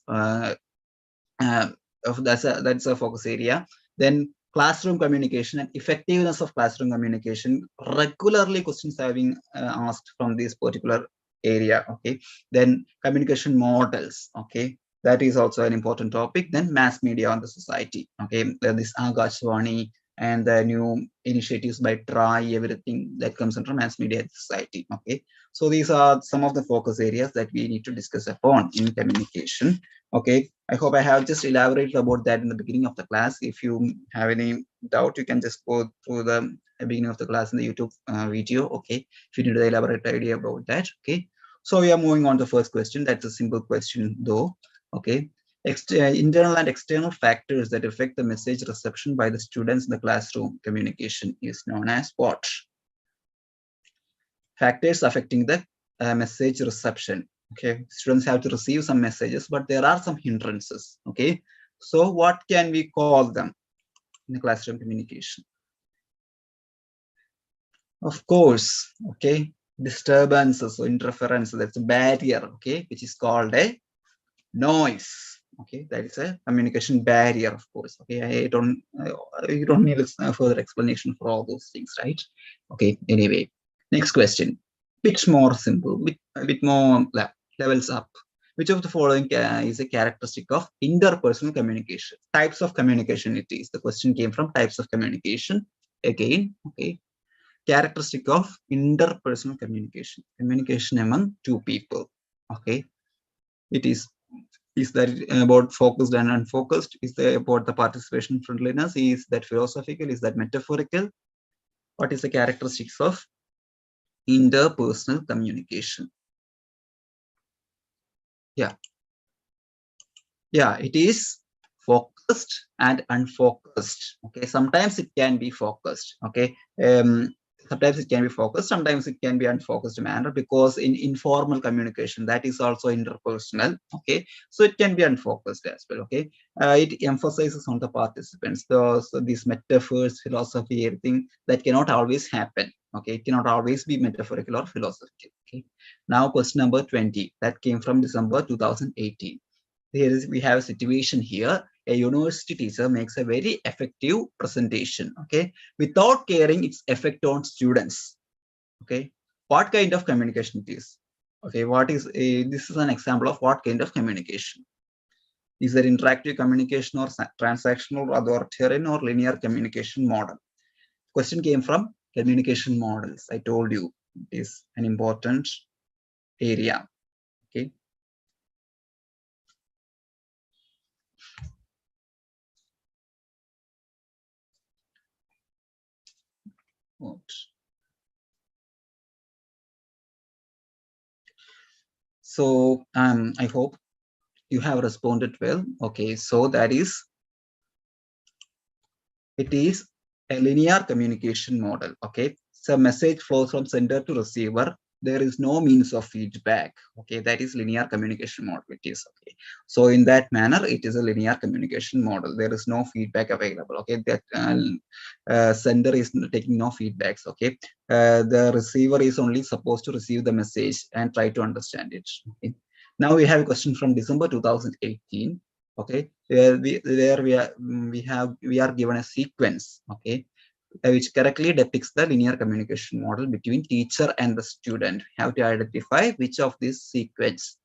That's a focus area. Then classroom communication and effectiveness of classroom communication. Regularly questions are being asked from this particular area. Okay, then communication models. Okay, that is also an important topic. Then mass media on the society. Okay, this Agashwani and the new initiatives by TRI, everything that comes under mass media society. Okay, so these are some of the focus areas that we need to discuss upon in communication. Okay, I hope I have just elaborated about that in the beginning of the class. If you have any doubt, you can just go through the beginning of the class in the YouTube video. Okay, if you need an elaborate idea about that. Okay, so we are moving on to the first question. That's a simple question though. Okay, internal and external factors that affect the message reception by the students in the classroom communication is known as what? Factors affecting the message reception. Okay, students have to receive some messages, but there are some hindrances. Okay, so what can we call them in the classroom communication? Of course, okay, disturbances or interference, that's a barrier. Okay, which is called a noise. Okay, that is a communication barrier, of course. Okay, you don't need a further explanation for all those things, right? Okay, anyway, next question, bit more simple, a bit more levels up. Which of the following is a characteristic of interpersonal communication? Types of communication it is. The question came from types of communication again. Okay, characteristic of interpersonal communication, communication among two people. Okay, it is that about focused and unfocused? Is that about the participation friendliness? Is that philosophical? Is that metaphorical? What is the characteristics of interpersonal communication? Yeah, it is focused and unfocused. Okay, sometimes it can be focused. Okay, sometimes it can be focused, sometimes it can be unfocused manner, because in informal communication that is also interpersonal. Okay, so it can be unfocused as well. Okay, it emphasizes on the participants. So these metaphors, philosophy, everything that cannot always happen. Okay, it cannot always be metaphorical or philosophical. Okay, now question number 20 that came from December 2018. We have a situation here. A university teacher makes a very effective presentation, okay, without caring its effect on students. Okay, what kind of communication it is? Okay, what is this is an example of what kind of communication. Is there interactive communication or transactional, authoritarian, or linear communication model? Question came from communication models. I told you it is an important area. Okay, What? So I hope you have responded well. Okay, so that is, it is a linear communication model. Okay, so message flows from sender to receiver. There is no means of feedback. Okay, that is linear communication model. It is okay. So in that manner, it is a linear communication model. There is no feedback available. Okay, that sender is taking no feedbacks. Okay, the receiver is only supposed to receive the message and try to understand it. Okay. Now we have a question from December 2018. Okay, where we are given a sequence. Okay, which correctly depicts the linear communication model between teacher and the student. We have to identify which of these sequence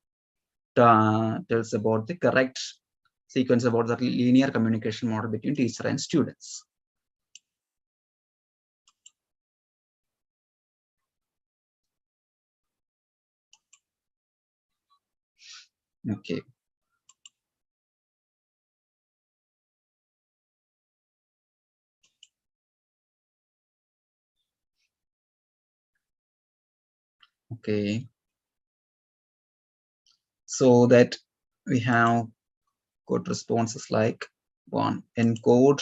tells about the correct sequence about the linear communication model between teacher and students. Okay. Okay. So that we have got responses like one, encode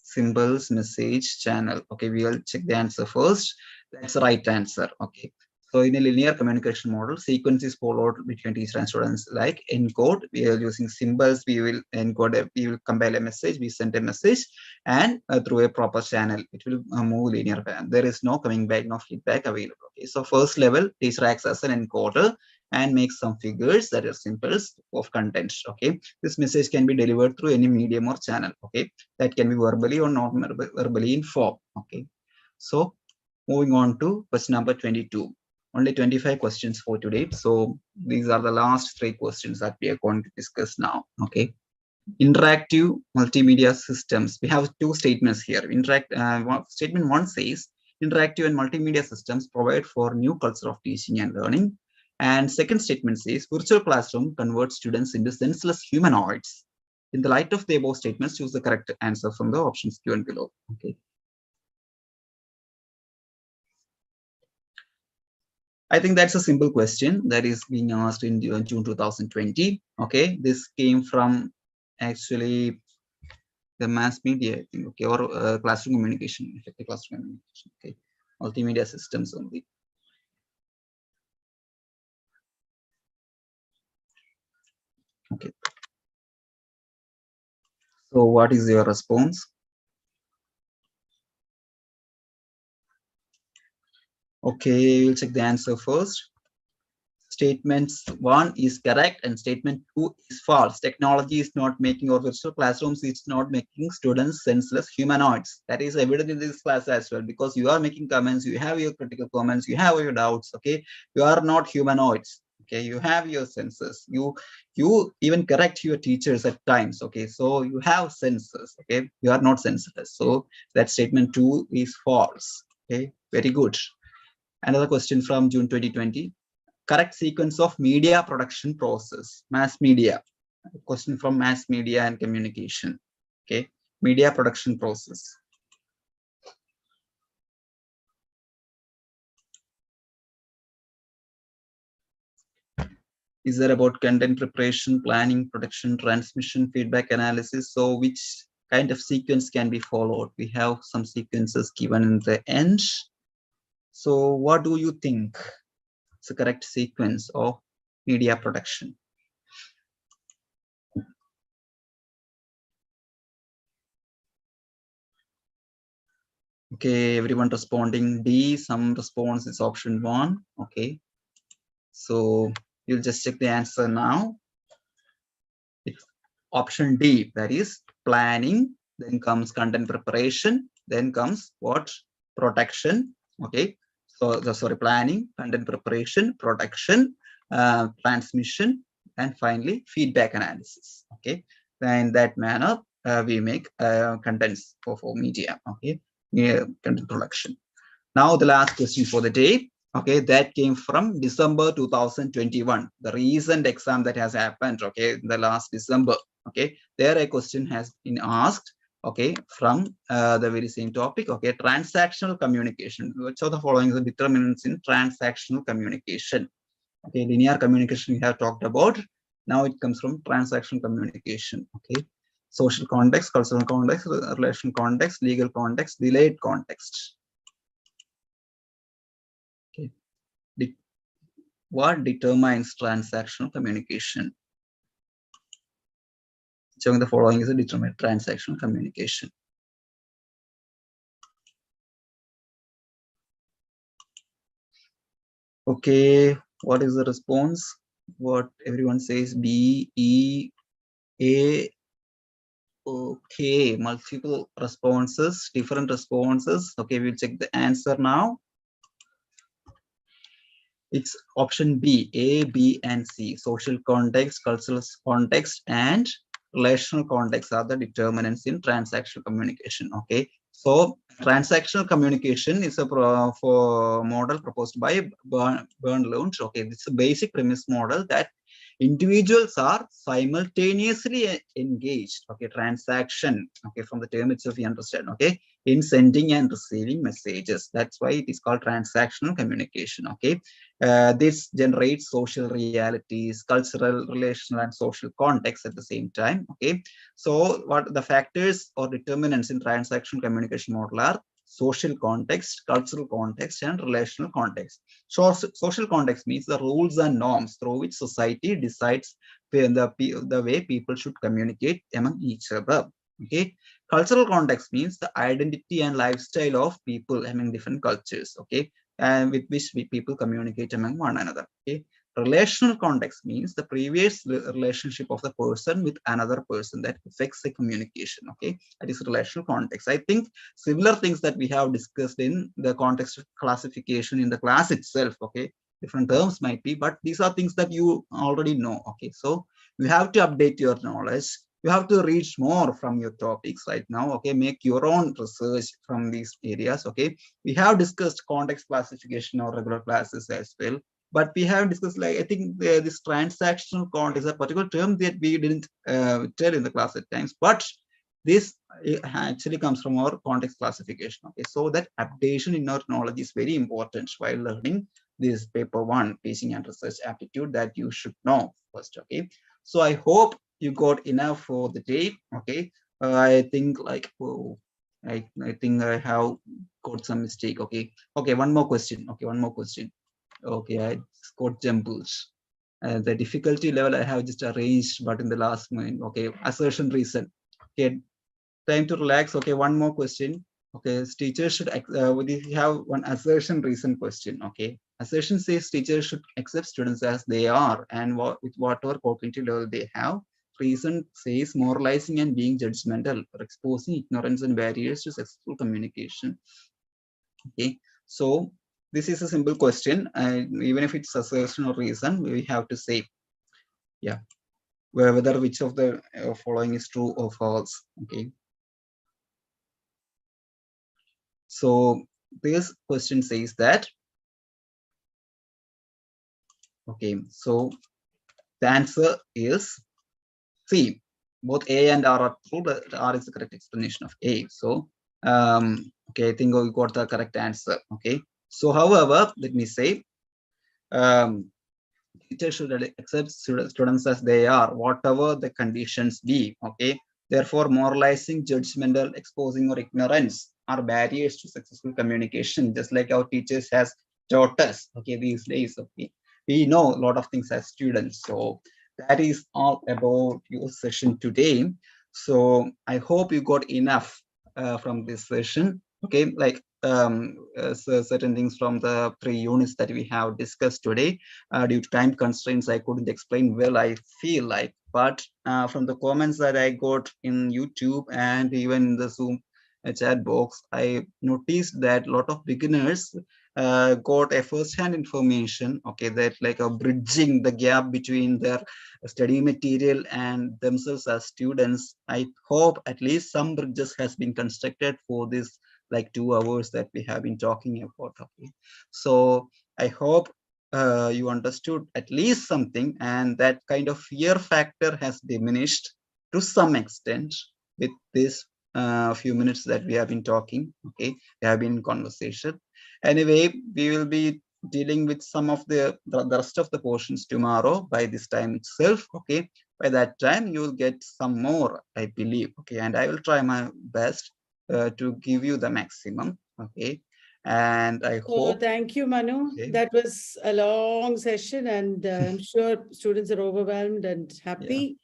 symbols, message, channel. Okay, we will check the answer first. That's the right answer. Okay. So in a linear communication model, sequence is followed between teacher and students. Like encode, we are using symbols. We will encode, we will compile a message, we send a message, and through a proper channel, it will move linear. There is no coming back, no feedback available. Okay. So first level, teacher acts as an encoder and makes some figures that are symbols of content. Okay, this message can be delivered through any medium or channel. Okay, that can be verbally or not verbally in form. Okay, so moving on to question number 22. Only 25 questions for today. So these are the last 3 questions that we are going to discuss now. Okay, interactive multimedia systems. We have 2 statements here. Statement 1 says interactive and multimedia systems provide for new culture of teaching and learning. And second statement says virtual classroom converts students into senseless humanoids. In the light of the above statements, choose the correct answer from the options given below. Okay. I think that's a simple question that is being asked in June 2020. Okay, this came from actually the mass media, I think, okay, or classroom communication, effective classroom communication. Okay, multimedia systems only. Okay. So what is your response? Okay, we'll check the answer first. Statement 1 is correct and statement 2 is false. Technology is not making, or virtual classrooms is not making students senseless humanoids. That is evident in this class as well, because you are making comments, you have your critical comments, you have your doubts. Okay, you are not humanoids. Okay, you have your senses. You even correct your teachers at times. Okay, so you have senses. Okay, you are not senseless. So that statement 2 is false. Okay, very good. Another question from June 2020. Correct sequence of media production process. Mass media. Question from mass media and communication. Okay, media production process. Is there about content preparation, planning, production, transmission, feedback analysis? So which kind of sequence can be followed? We have some sequences given in the end. So what do you think is the correct sequence of media production? Okay, everyone responding D. Some response is option 1. Okay, so you'll just check the answer now. It's option D, that is planning, then comes content preparation, then comes what? Production. Okay, so sorry, planning, content preparation, production, transmission, and finally feedback analysis. Okay, then in that manner we make contents for media. Okay, content production. Now the last question for the day. Okay, that came from December 2021, the recent exam that has happened. Okay, the last December. Okay, there a question has been asked. Okay, from the very same topic. Okay, transactional communication. Which of the following is the determinants in transactional communication? Okay, linear communication we have talked about. Now it comes from transactional communication. Okay, social context, cultural context, relational context, legal context, delayed context. Okay, what determines transactional communication? Showing the following is a determinant transactional communication. Okay, what is the response? What everyone says B, E, A. Okay, multiple responses, different responses. Okay, we'll check the answer now. It's option B, A, B, and C. Social context, cultural context, and relational context are the determinants in transactional communication. Okay, so transactional communication is a for model proposed by Bernlund. Okay, this is a basic premise model that individuals are simultaneously engaged. Okay, transaction. Okay, from the term itself, you understand. Okay, in sending and receiving messages. That's why it is called transactional communication. Okay, this generates social realities, cultural, relational, and social context at the same time. Okay, so what the factors or determinants in transactional communication model are social context, cultural context, and relational context. So social context means the rules and norms through which society decides the way people should communicate among each other. Okay, cultural context means the identity and lifestyle of people among different cultures. Okay, and with which people communicate among one another. Okay, relational context means the previous relationship of the person with another person that affects the communication. Okay, that is relational context. I think similar things that we have discussed in the context of classification in the class itself. Okay, different terms might be, but these are things that you already know. Okay, so you have to update your knowledge. You have to reach more from your topics right now. Okay, make your own research from these areas. Okay, we have discussed context classification or regular classes as well, but we have discussed, like, I think this transactional context is a particular term that we didn't tell in the class at times, but this actually comes from our context classification. Okay, so that updation in our knowledge is very important while learning this paper 1, teaching and research aptitude, that you should know first. Okay, so I hope you got enough for the day. Okay, I think like, oh, I think I have got some mistake. Okay, okay, one more question. Okay, one more question. Okay, I scored jumbles. The difficulty level I have just arranged, but in the last minute. Okay, assertion reason. Okay, time to relax. Okay, one more question. Okay, teachers should we have one assertion reason question. Okay, assertion says teachers should accept students as they are and with whatever cognitive level they have. Reason says moralizing and being judgmental or exposing ignorance and barriers to successful communication. Okay, so this is a simple question, and even if it's assertion or reason, we have to say, yeah, whether which of the following is true or false. Okay, so this question says that, okay, so the answer is C. Both A and R are true, but R is the correct explanation of A. So, okay, I think we got the correct answer. Okay, so however, let me say, teachers should accept students as they are, whatever the conditions be. Okay, therefore, moralizing, judgmental, exposing, or ignorance are barriers to successful communication, just like our teachers has taught us. Okay, these days. Okay, we know a lot of things as students. So that is all about your session today. So I hope you got enough from this session. Okay, like so certain things from the 3 units that we have discussed today. Due to time constraints, I couldn't explain well, I feel like, but from the comments that I got in YouTube and even in the Zoom chat box, I noticed that a lot of beginners got a first-hand information. Okay, that like a bridging the gap between their study material and themselves as students. I hope at least some bridges has been constructed for this like 2 hours that we have been talking about. Okay, so I hope you understood at least something, and that kind of fear factor has diminished to some extent with this few minutes that we have been talking. Okay, we have been in conversation. Anyway, we will be dealing with some of the rest of the portions tomorrow by this time itself. Okay, by that time you will get some more, I believe. Okay, and I will try my best to give you the maximum. Okay, and I So hope. thank you, Manu. Okay. That was a long session, and I'm sure students are overwhelmed and happy.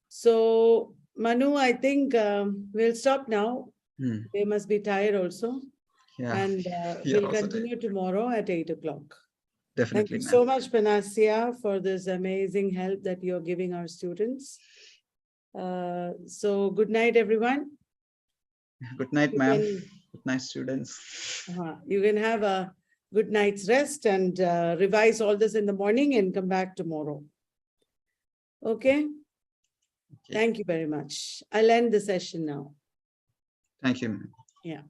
So, Manu, I think we'll stop now. They must be tired also. Yeah. And Yeah, we'll also continue tomorrow at 8 o'clock. Thank definitely, you ma'am. so much, Panasya, for this amazing help that you're giving our students. So, good night, everyone. Good night, You ma'am. can, Good night, students. you can have a good night's rest and revise all this in the morning and come back tomorrow. Okay? Thank you very much. I'll end the session now. Thank you, ma'am. Yeah.